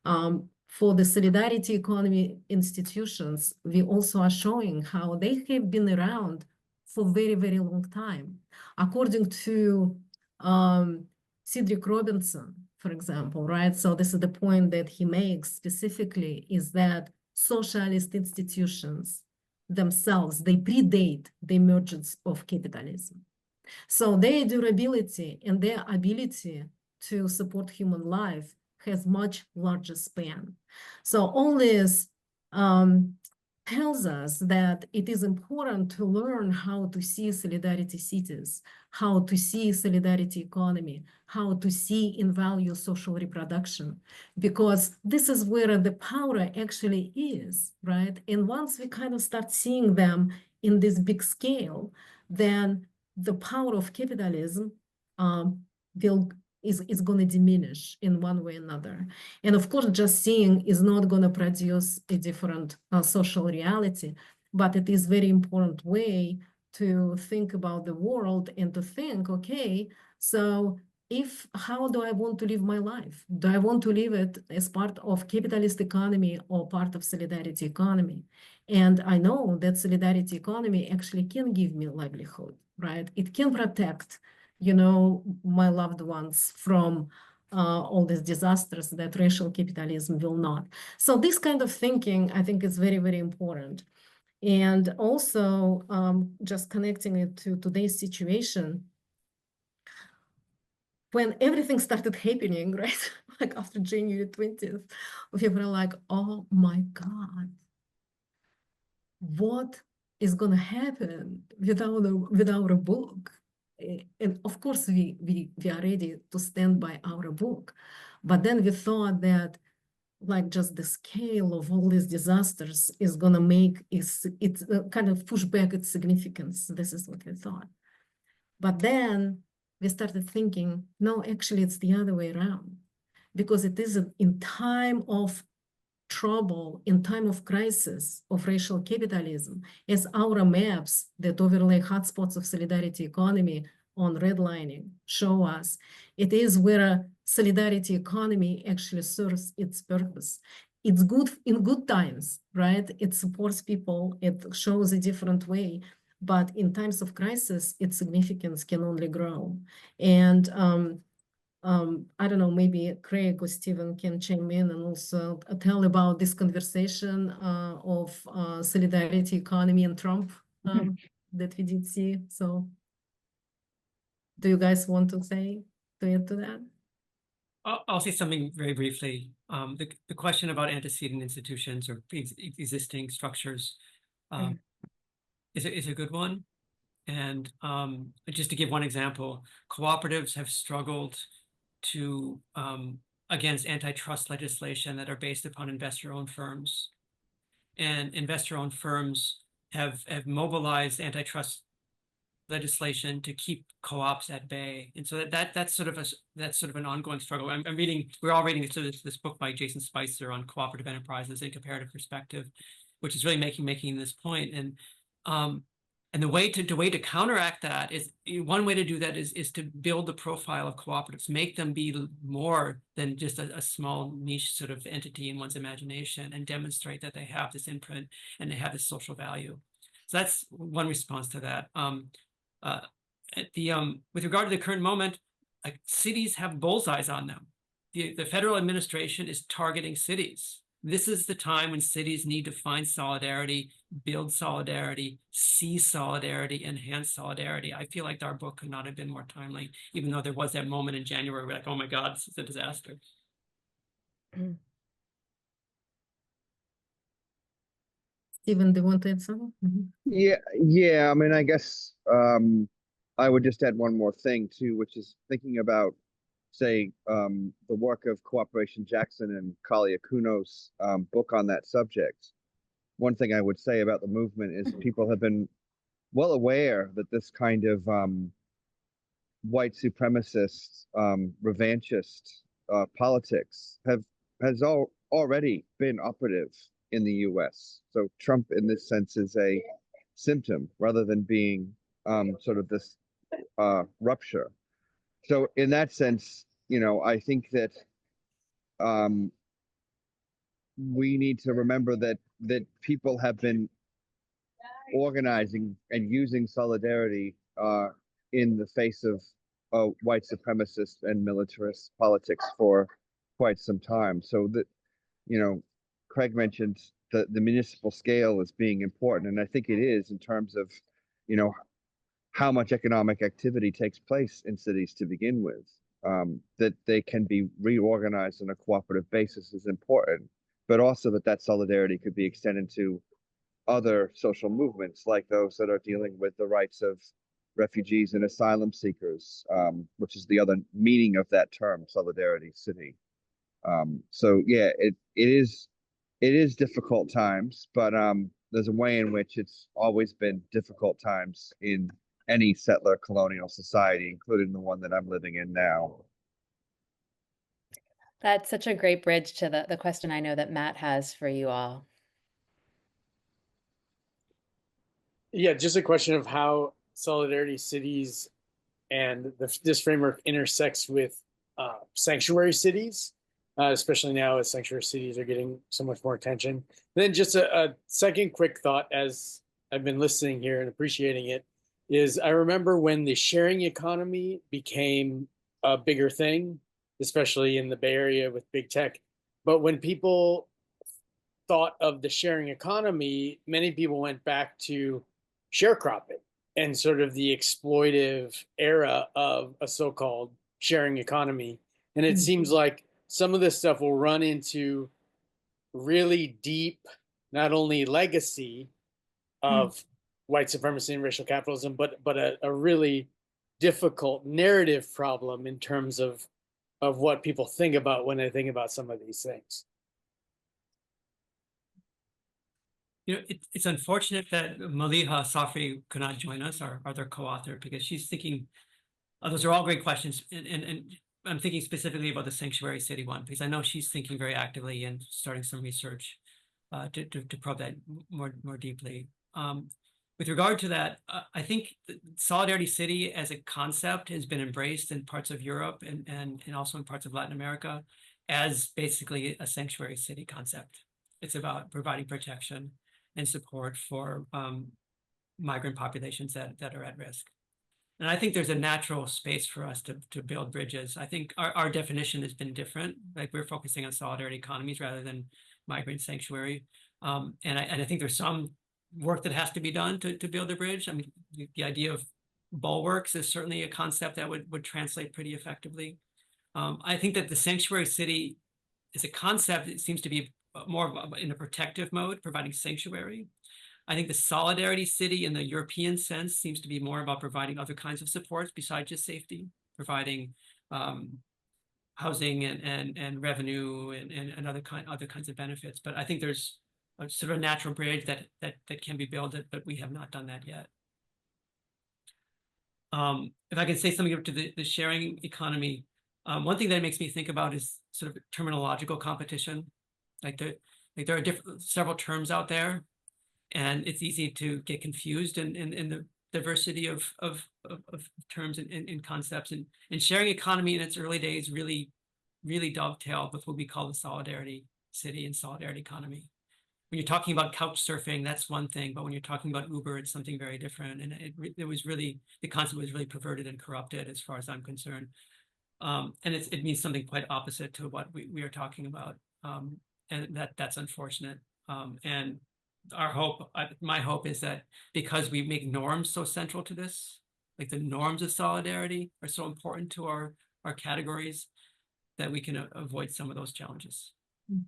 For the solidarity economy institutions, we also are showing how they have been around for very, very long time. According to Cedric Robinson, for example, right? So this is the point that he makes specifically, is that socialist institutions themselves, they predate the emergence of capitalism. So their durability and their ability to support human life has much larger span. So all this tells us that it is important to learn how to see solidarity cities, how to see solidarity economy, how to see and value social reproduction, because this is where the power actually is, right? And once we kind of start seeing them in this big scale, then the power of capitalism is going to diminish in one way or another. And of course, just seeing is not going to produce a different social reality, but it is very important way to think about the world and to think, okay, so how do I want to live my life? Do I want to live it as part of capitalist economy or part of solidarity economy? And I know that solidarity economy actually can give me livelihood, right? It can protect, my loved ones from all these disasters that racial capitalism will not. So this kind of thinking, I think, is very, very important. And also, just connecting it to today's situation, when everything started happening, right, like after January 20th, we were like, oh my God, what is going to happen with our book? And of course, we are ready to stand by our book. But then we thought that like just the scale of all these disasters is going to make it kind of push back its significance. This is what we thought. But then we started thinking, no, actually, it's the other way around, because it is in time of trouble, in time of crisis of racial capitalism, as our maps that overlay hotspots of solidarity economy on redlining show us, it is where solidarity economy actually serves its purpose. It's good in good times, right? It supports people, it shows a different way. But in times of crisis, its significance can only grow. And I don't know, maybe Craig or Stephen can chime in and also tell about this conversation of solidarity economy and Trump that we did see. So do you guys want to add to that? I'll say something very briefly. The question about antecedent institutions or existing structures is a good one. And just to give one example, cooperatives have struggled to against antitrust legislation that are based upon investor-owned firms. And investor-owned firms have mobilized antitrust legislation to keep co-ops at bay. And so that's sort of an ongoing struggle. We're all reading this book by Jason Spicer on cooperative enterprises in comparative perspective, which is really making this point. And the way to counteract that is, one way to do that is to build the profile of cooperatives, make them be more than just a small niche sort of entity in one's imagination, and demonstrate that they have this imprint and they have this social value. So that's one response to that. With regard to the current moment, like, cities have bullseyes on them. The federal administration is targeting cities. This is the time when cities need to find solidarity, build solidarity, see solidarity, enhance solidarity. I feel like our book could not have been more timely, even though there was that moment in January where, like, oh my God, this is a disaster. Stephen, do you want to add something? Yeah. I mean, I guess I would just add one more thing too, which is thinking about, say, the work of Cooperation Jackson and Kalia Kuno's book on that subject. One thing I would say about the movement is people have been well aware that this kind of white supremacist, revanchist politics has already been operative in the U.S. So Trump, in this sense, is a symptom rather than being sort of this rupture. So in that sense, I think that we need to remember that people have been organizing and using solidarity in the face of white supremacist and militarist politics for quite some time. So that, Craig mentioned the municipal scale as being important, and I think it is, in terms of, how much economic activity takes place in cities to begin with. That they can be reorganized on a cooperative basis is important, but also that solidarity could be extended to other social movements, like those that are dealing with the rights of refugees and asylum seekers, which is the other meaning of that term, solidarity city. So yeah, it is difficult times, but there's a way in which it's always been difficult times in any settler colonial society, including the one that I'm living in now. That's such a great bridge to the question I know that Matt has for you all. Yeah, just a question of how solidarity cities and this framework intersects with sanctuary cities, especially now as sanctuary cities are getting so much more attention. Then just a second quick thought, as I've been listening here and appreciating it, is I remember when the sharing economy became a bigger thing, especially in the Bay Area with big tech. But when people thought of the sharing economy, many people went back to sharecropping and sort of the exploitive era of a so-called sharing economy. And it seems like some of this stuff will run into really deep, not only legacy of white supremacy and racial capitalism, but a really difficult narrative problem in terms of what people think about when they think about some of these things. It's unfortunate that Maliha Safri could not join us, our other co-author, because she's thinking, those are all great questions. And I'm thinking specifically about the sanctuary city one, because I know she's thinking very actively and starting some research to probe that more deeply. With regard to that, I think Solidarity City as a concept has been embraced in parts of Europe and also in parts of Latin America as basically a sanctuary city concept. It's about providing protection and support for migrant populations that are at risk. And I think there's a natural space for us to build bridges. I think our definition has been different. Like, we're focusing on solidarity economies rather than migrant sanctuary. And I think there's some work that has to be done to build a bridge. I mean, the idea of bulwarks is certainly a concept that would translate pretty effectively. I think that the sanctuary city is a concept that seems to be more in a protective mode, providing sanctuary. I think the solidarity city in the European sense seems to be more about providing other kinds of supports besides just safety, providing housing and revenue and other kinds of benefits. But I think there's a sort of natural bridge that can be built, but we have not done that yet. If I can say something up to the sharing economy, one thing that makes me think about is sort of terminological competition. Like there are several terms out there, and it's easy to get confused in the diversity of terms and concepts. And sharing economy in its early days really dovetailed with what we call the solidarity city and solidarity economy. When you're talking about couch surfing, that's one thing, but when you're talking about Uber, it's something very different. And it was really, the concept was really perverted and corrupted as far as I'm concerned. And it means something quite opposite to what we are talking about. And that's unfortunate. And our hope, my hope is that because we make norms so central to this, like the norms of solidarity are so important to our categories, that we can avoid some of those challenges,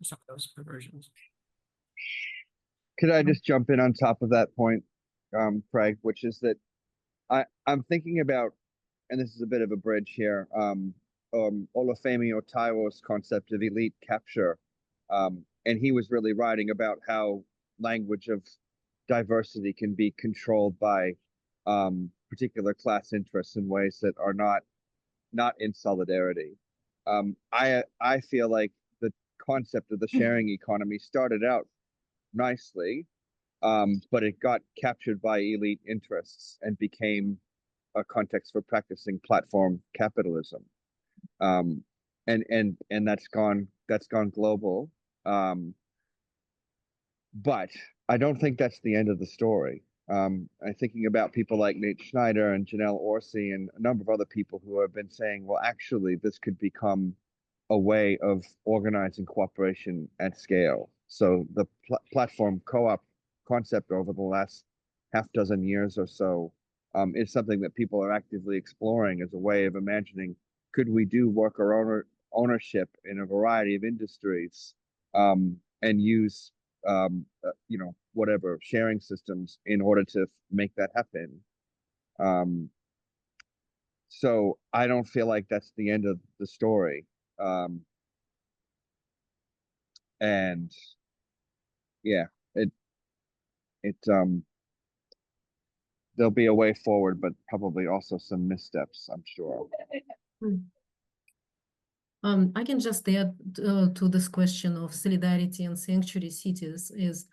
some of those perversions. Could I just jump in on top of that point, Craig, which is that I'm thinking about, and this is a bit of a bridge here, Olufemi Otaiwo's concept of elite capture. And he was really writing about how language of diversity can be controlled by particular class interests in ways that are not in solidarity. I feel like the concept of the sharing economy started out nicely, but it got captured by elite interests and became a context for practicing platform capitalism. And that's gone global. But I don't think that's the end of the story. I'm thinking about people like Nate Schneider and Janelle Orsi and a number of other people who have been saying, well, actually, this could become a way of organizing cooperation at scale. So the platform co-op concept over the last half dozen years or so is something that people are actively exploring as a way of imagining, could we do worker ownership in a variety of industries and use whatever sharing systems in order to make that happen. So I don't feel like that's the end of the story. And yeah, there'll be a way forward, but probably also some missteps, I'm sure. I can just add to this question of solidarity and sanctuary cities is,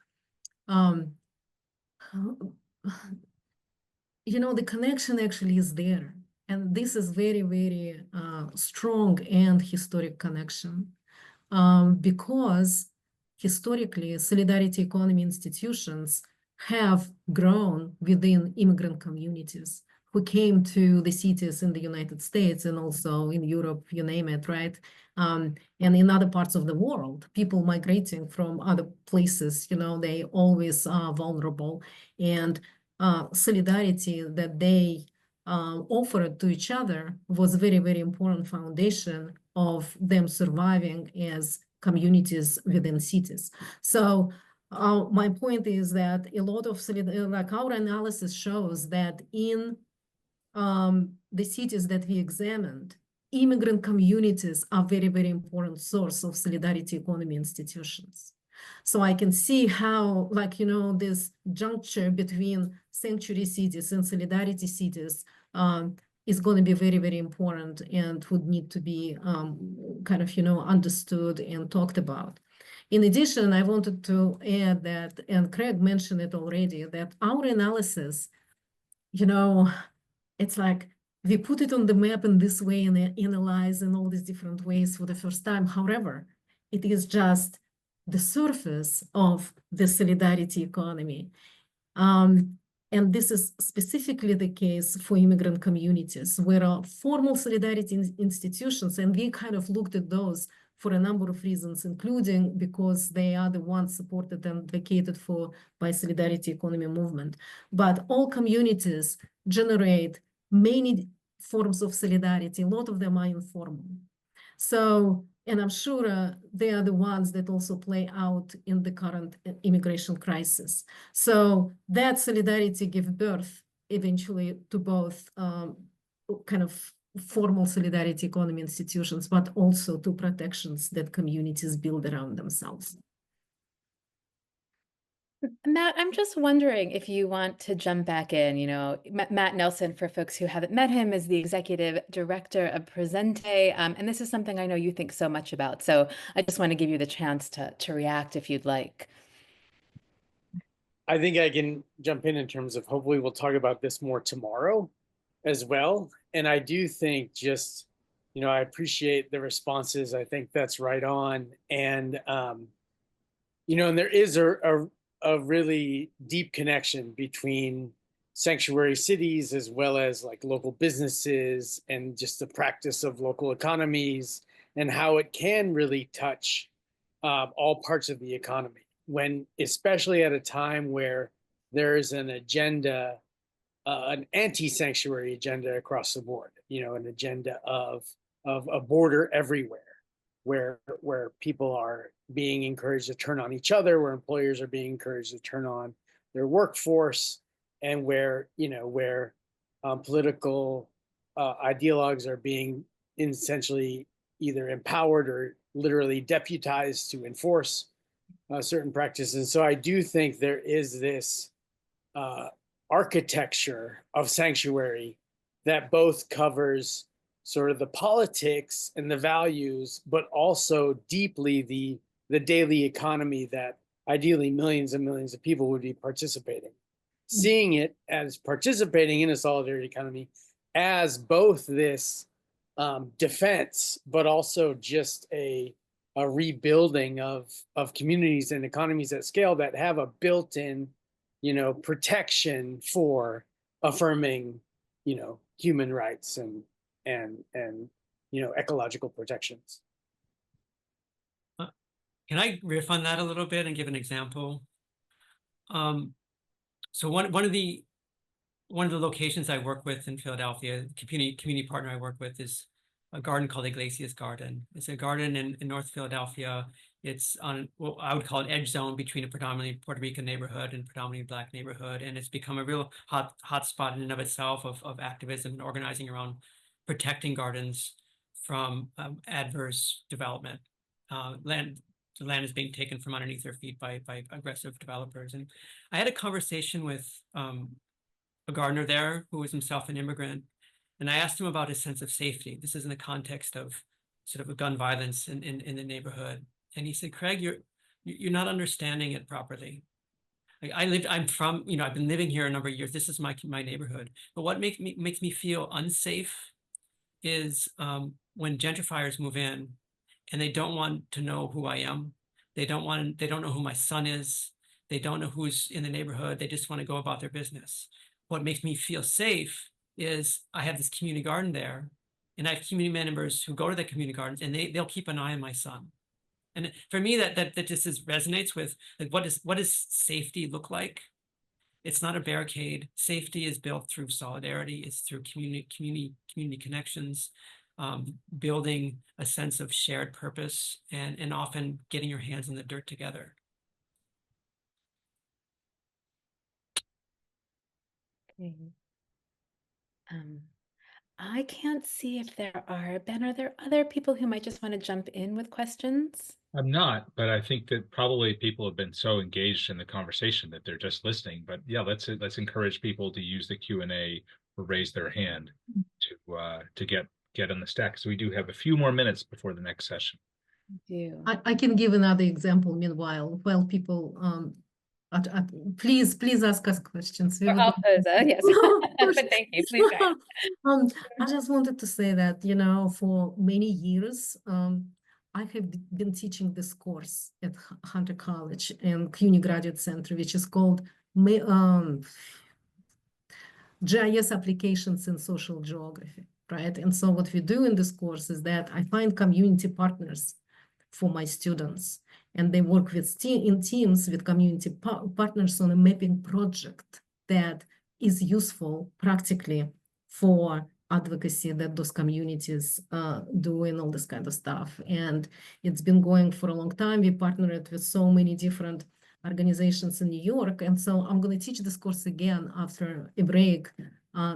the connection actually is there. And this is very, very strong and historic connection because historically, solidarity economy institutions have grown within immigrant communities who came to the cities in the United States and also in Europe, you name it, right? And in other parts of the world, people migrating from other places, they always are vulnerable. And solidarity that they offered to each other was a very, very important foundation of them surviving as communities within cities. So my point is that a lot of our analysis shows that in the cities that we examined, immigrant communities are very, very important source of solidarity economy institutions. So I can see how, this juncture between sanctuary cities and solidarity cities is going to be very, very important and would need to be understood and talked about. In addition, I wanted to add that, and Craig mentioned it already, that our analysis, it's like we put it on the map in this way and analyze in all these different ways for the first time. However, it is just the surface of the solidarity economy. And this is specifically the case for immigrant communities, where are formal solidarity institutions, and we kind of looked at those for a number of reasons, including because they are the ones supported and advocated for by solidarity economy movement. But all communities generate many forms of solidarity. A lot of them are informal. So, and I'm sure they are the ones that also play out in the current immigration crisis. So that solidarity gives birth eventually to both kind of formal solidarity economy institutions, but also to protections that communities build around themselves. Matt, I'm just wondering if you want to jump back in. Matt Nelson, for folks who haven't met him, is the executive director of Presente. And this is something I know you think so much about. So I just want to give you the chance to react if you'd like. I think I can jump in terms of hopefully we'll talk about this more tomorrow as well. And I do think just, I appreciate the responses. I think that's right on. And, and there is a really deep connection between sanctuary cities as well as like local businesses and just the practice of local economies and how it can really touch all parts of the economy when, especially at a time where there is an agenda, an anti-sanctuary agenda across the board, an agenda of a border everywhere, where people are being encouraged to turn on each other, where employers are being encouraged to turn on their workforce, and where political ideologues are being essentially either empowered or literally deputized to enforce certain practices. So I do think there is this architecture of sanctuary that both covers sort of the politics and the values, but also deeply the daily economy that ideally millions and millions of people would be participating. Seeing it as participating in a solidarity economy as both this defense, but also just a rebuilding of communities and economies at scale that have a built-in, protection for affirming, human rights and ecological protections. Can I riff on that a little bit and give an example? So one of the locations I work with in Philadelphia, community partner I work with, is a garden called Iglesias Garden. It's a garden in North Philadelphia. It's on what I would call an edge zone between a predominantly Puerto Rican neighborhood and predominantly Black neighborhood. And it's become a real hot spot in and of itself of activism and organizing around protecting gardens from adverse development. The land is being taken from underneath their feet by aggressive developers. And I had a conversation with a gardener there who was himself an immigrant. And I asked him about his sense of safety. This is in the context of sort of gun violence in the neighborhood. And he said, Craig, you're not understanding it properly. Like I've been living here a number of years. This is my neighborhood. But what makes me feel unsafe is when gentrifiers move in and they don't want to know who I am. They don't know who my son is. They don't know who's in the neighborhood. They just want to go about their business. What makes me feel safe is I have this community garden there, and I have community members who go to the community gardens, and they'll keep an eye on my son. And for me, that just resonates with like what does safety look like? It's not a barricade. Safety is built through solidarity. It's through community connections, building a sense of shared purpose, and often getting your hands in the dirt together. Okay. I can't see if there are. Ben, are there other people who might just want to jump in with questions? I'm not, but I think that probably people have been so engaged in the conversation that they're just listening. But yeah, let's encourage people to use the Q&A or raise their hand to get on the stack. So we do have a few more minutes before the next session. I can give another example meanwhile, while people please ask us questions. I'll pose yes. But thank you. Please go ahead. I just wanted to say that, for many years, I have been teaching this course at Hunter College and CUNY Graduate Center, which is called GIS Applications in Social Geography, right? And so what we do in this course is that I find community partners for my students, and they work with teams with community partners on a mapping project that is useful practically for advocacy that those communities do and all this kind of stuff. And it's been going for a long time. We partnered with so many different organizations in New York. And so I'm going to teach this course again after a break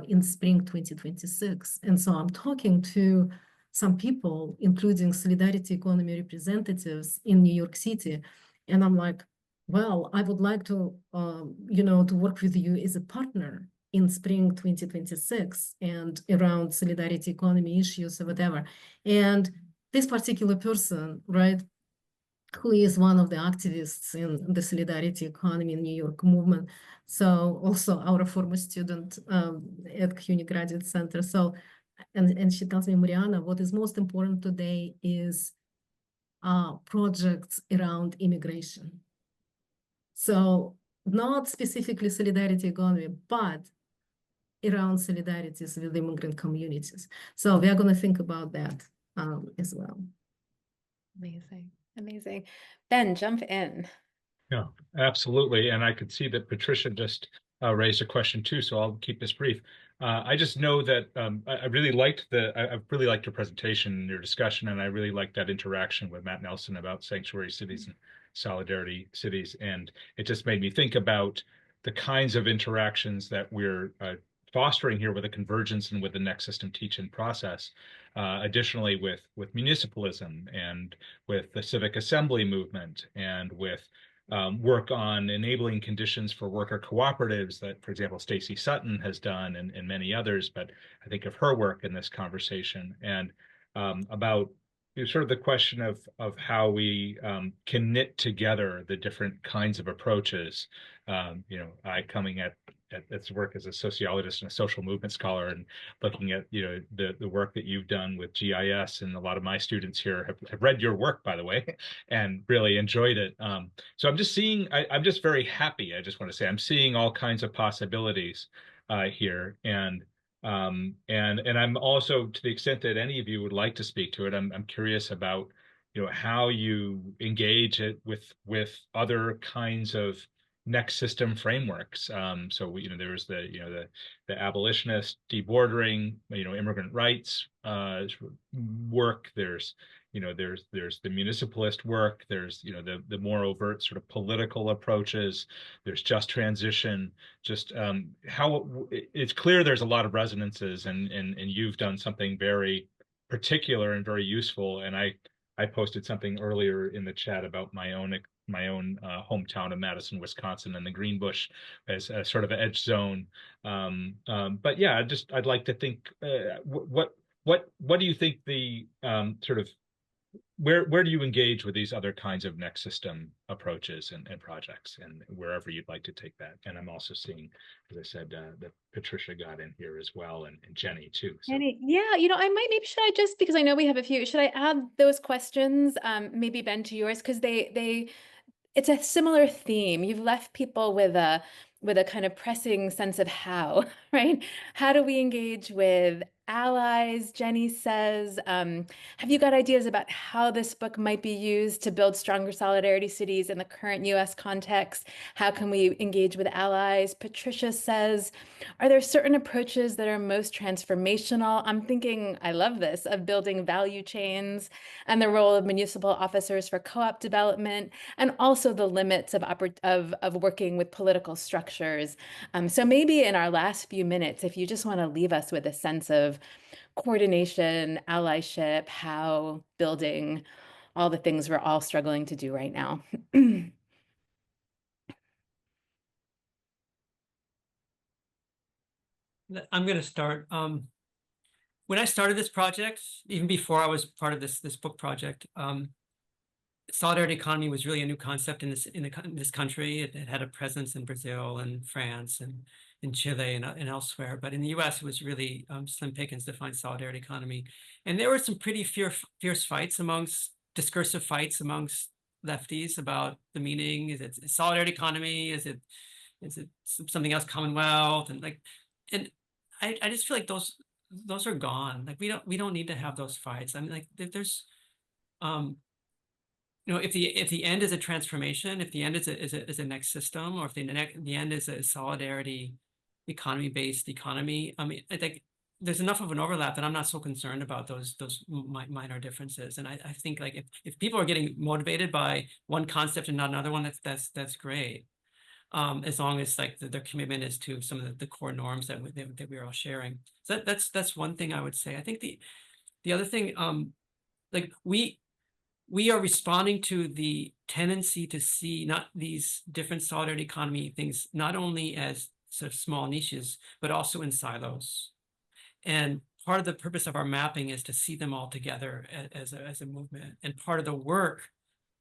in spring 2026. And so I'm talking to some people, including solidarity economy representatives in New York City. And I'm like, Well, I would like to, to work with you as a partner in spring 2026 and around solidarity economy issues or whatever. And this particular person, right, who is one of the activists in the solidarity economy in New York movement. So also our former student at CUNY Graduate Center. So, and she tells me, Marianna, what is most important today is projects around immigration. So not specifically solidarity economy, but around solidarities with immigrant communities. So we are going to think about that as well. Amazing. Amazing. Ben, jump in. Yeah, absolutely. And I could see that Patricia just raised a question too, so I'll keep this brief. I just know that I really liked I really liked your presentation and your discussion, and I really liked that interaction with Matt Nelson about sanctuary cities and solidarity cities. And it just made me think about the kinds of interactions that we're fostering here with the convergence and with the next system teach-in process. Additionally, with municipalism and with the civic assembly movement and with work on enabling conditions for worker cooperatives that, for example, Stacey Sutton has done and many others, but I think of her work in this conversation and about sort of the question of how we can knit together the different kinds of approaches. I coming at its work as a sociologist and a social movement scholar and looking at the work that you've done with GIS, and a lot of my students here have read your work, by the way, and really enjoyed it. So I'm just seeing, I'm just very happy. I just want to say I'm seeing all kinds of possibilities here. And I'm also, to the extent that any of you would like to speak to it, I'm curious about, how you engage it with other kinds of next system frameworks. So there was the abolitionist debordering, immigrant rights work. There's the municipalist work. There's the more overt sort of political approaches. There's just transition. Just how it's clear there's a lot of resonances, and you've done something very particular and very useful. And I posted something earlier in the chat about my own hometown of Madison, Wisconsin, and the Greenbush as a sort of edge zone. But yeah, I'd like to think what do you think the sort of where do you engage with these other kinds of next system approaches and projects, and wherever you'd like to take that? And I'm also seeing, as I said, that Patricia got in here as well, and Jenny too. So. Jenny, yeah, maybe should I just, because I know we have a few, should I add those questions, maybe Ben, to yours, because it's a similar theme. You've left people with a kind of pressing sense of how, right? How do we engage with allies? Jenny says, have you got ideas about how this book might be used to build stronger solidarity cities in the current US context? How can we engage with allies? Patricia says, are there certain approaches that are most transformational? I'm thinking, I love this, of building value chains and the role of municipal officers for co-op development, and also the limits of working with political structures. So maybe in our last few minutes, if you just want to leave us with a sense of coordination, allyship, how building all the things we're all struggling to do right now. I'm going to start. When I started this project, even before I was part of this book project, solidarity economy was really a new concept in this country. It had a presence in Brazil and France and in Chile and elsewhere, but in the U.S. it was really slim pickings to find solidarity economy, and there were some pretty fierce fights discursive fights amongst lefties about the meaning. Is it solidarity economy? Is it something else, Commonwealth? And I just feel like those are gone. Like we don't need to have those fights. I mean, like there's if the end is a transformation, if the end is a next system, or if the end is a solidarity economy-based economy, I mean, I think there's enough of an overlap that I'm not so concerned about those minor differences. And I think like if people are getting motivated by one concept and not another one, that's great. As long as like their commitment is to some of the core norms that we're all sharing. So that's one thing I would say. I think the other thing, like we are responding to the tendency to see not these different solidarity economy things not only as sort of small niches, but also in silos. And part of the purpose of our mapping is to see them all together as a movement. And part of the work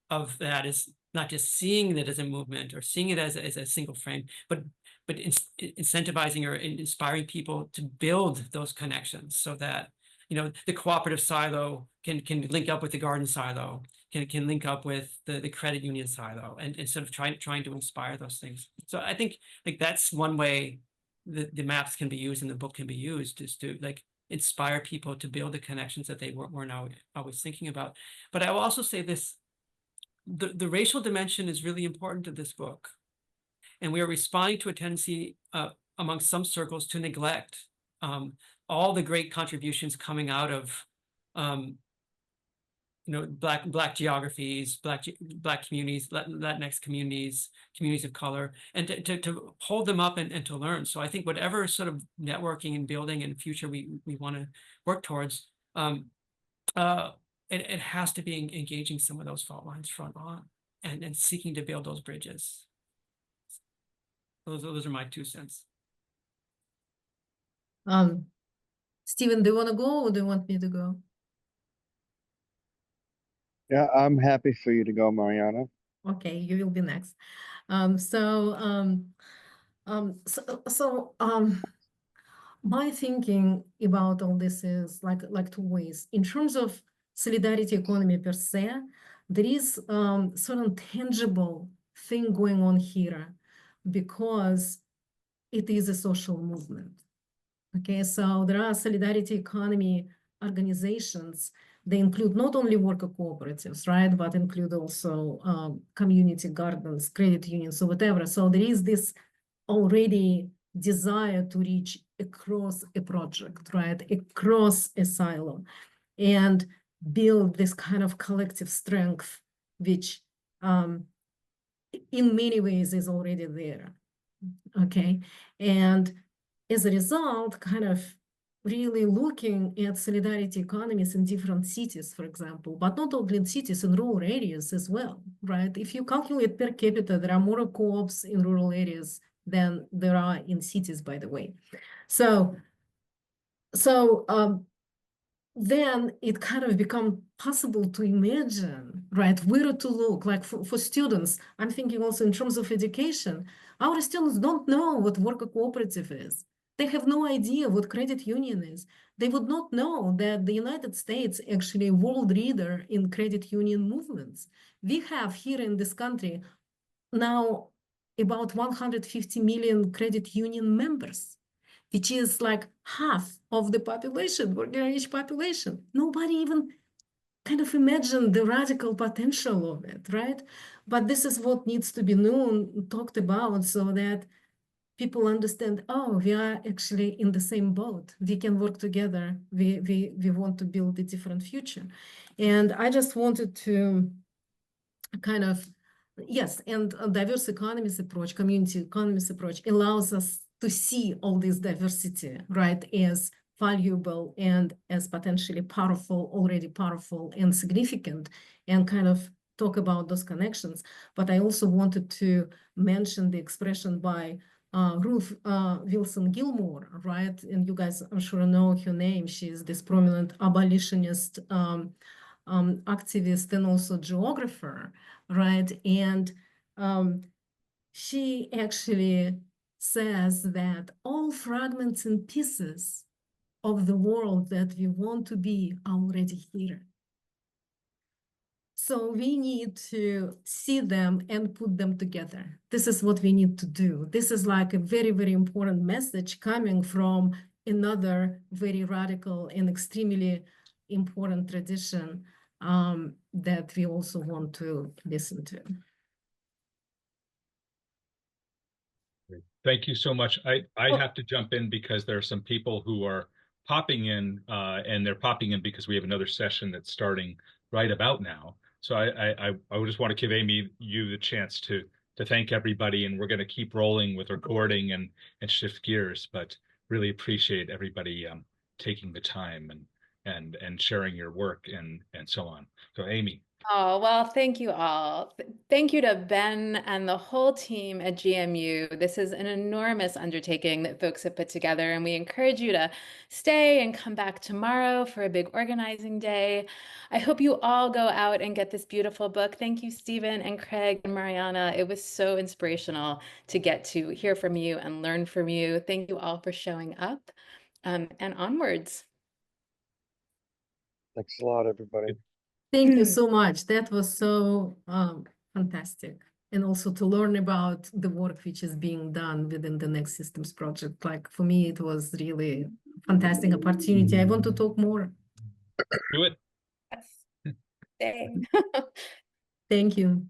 of that is not just seeing it as a movement or seeing it as a single frame, but incentivizing or inspiring people to build those connections so that, you know, the cooperative silo can link up with the garden silo, can link up with the credit union silo, and sort of trying to inspire those things. So I think like that's one way the maps can be used and the book can be used, is to like inspire people to build the connections that they weren't always thinking about. But I will also say this, the racial dimension is really important to this book. And we are responding to a tendency among some circles to neglect all the great contributions coming out of you know, black geographies, black communities, Latinx communities, communities of color, and to hold them up and to learn. So I think whatever sort of networking and building in the future we want to work towards, it has to be engaging some of those fault lines front on and seeking to build those bridges. Those are my 2 cents. Steven, do you want to go or do you want me to go? Yeah, I'm happy for you to go, Marianna. Okay, you will be next. My thinking about all this is like 2 ways. In terms of solidarity economy per se, there is certain tangible thing going on here because it is a social movement. Okay, so there are solidarity economy organizations. They include not only worker cooperatives, right, but include also community gardens, credit unions, or whatever. So there is this already desire to reach across a project, right, across a silo, and build this kind of collective strength, which in many ways is already there. Okay, and as a result, kind of really looking at solidarity economies in different cities, for example, but not only in cities, in rural areas as well, right? If you calculate per capita, there are more co-ops in rural areas than there are in cities, by the way. So then it kind of become possible to imagine, right, where to look. Like for students, I'm thinking also in terms of education, our students don't know what worker cooperative is. They have no idea what credit union is. They would not know that the United States actually a world leader in credit union movements. We have here in this country now about 150 million credit union members, which is like half of the population, working age population. Nobody even kind of imagined the radical potential of it, right? But this is what needs to be known, talked about, so that people understand, oh, we are actually in the same boat. We can work together. We want to build a different future. And I just wanted to kind of, yes, and a diverse economies approach, community economies approach allows us to see all this diversity, right, as valuable and as potentially powerful, already powerful and significant, and kind of talk about those connections. But I also wanted to mention the expression by Ruth Wilson Gilmore, right? And you guys, I'm sure, know her name. She's this prominent abolitionist activist and also geographer, right? And she actually says that all fragments and pieces of the world that we want to be are already here. So we need to see them and put them together. This is what we need to do. This is like a very, very important message coming from another very radical and extremely important tradition that we also want to listen to. Thank you so much. I have to jump in because there are some people who are popping in, and they're popping in because we have another session that's starting right about now. So I just want to give Amy you the chance to thank everybody, and we're going to keep rolling with recording and shift gears. But really appreciate everybody taking the time, and and sharing your work and so on. So Amy. Oh, well, thank you all. Thank you to Ben and the whole team at GMU. This is an enormous undertaking that folks have put together, and we encourage you to stay and come back tomorrow for a big organizing day. I hope you all go out and get this beautiful book. Thank you, Stephen and Craig and Marianna. It was so inspirational to get to hear from you and learn from you. Thank you all for showing up, and onwards. Thanks a lot, everybody. Thank you so much. That was so fantastic. And also to learn about the work which is being done within the Next Systems project. Like for me, it was really a fantastic opportunity. I want to talk more. Do it. Yes. Stay. Thank you.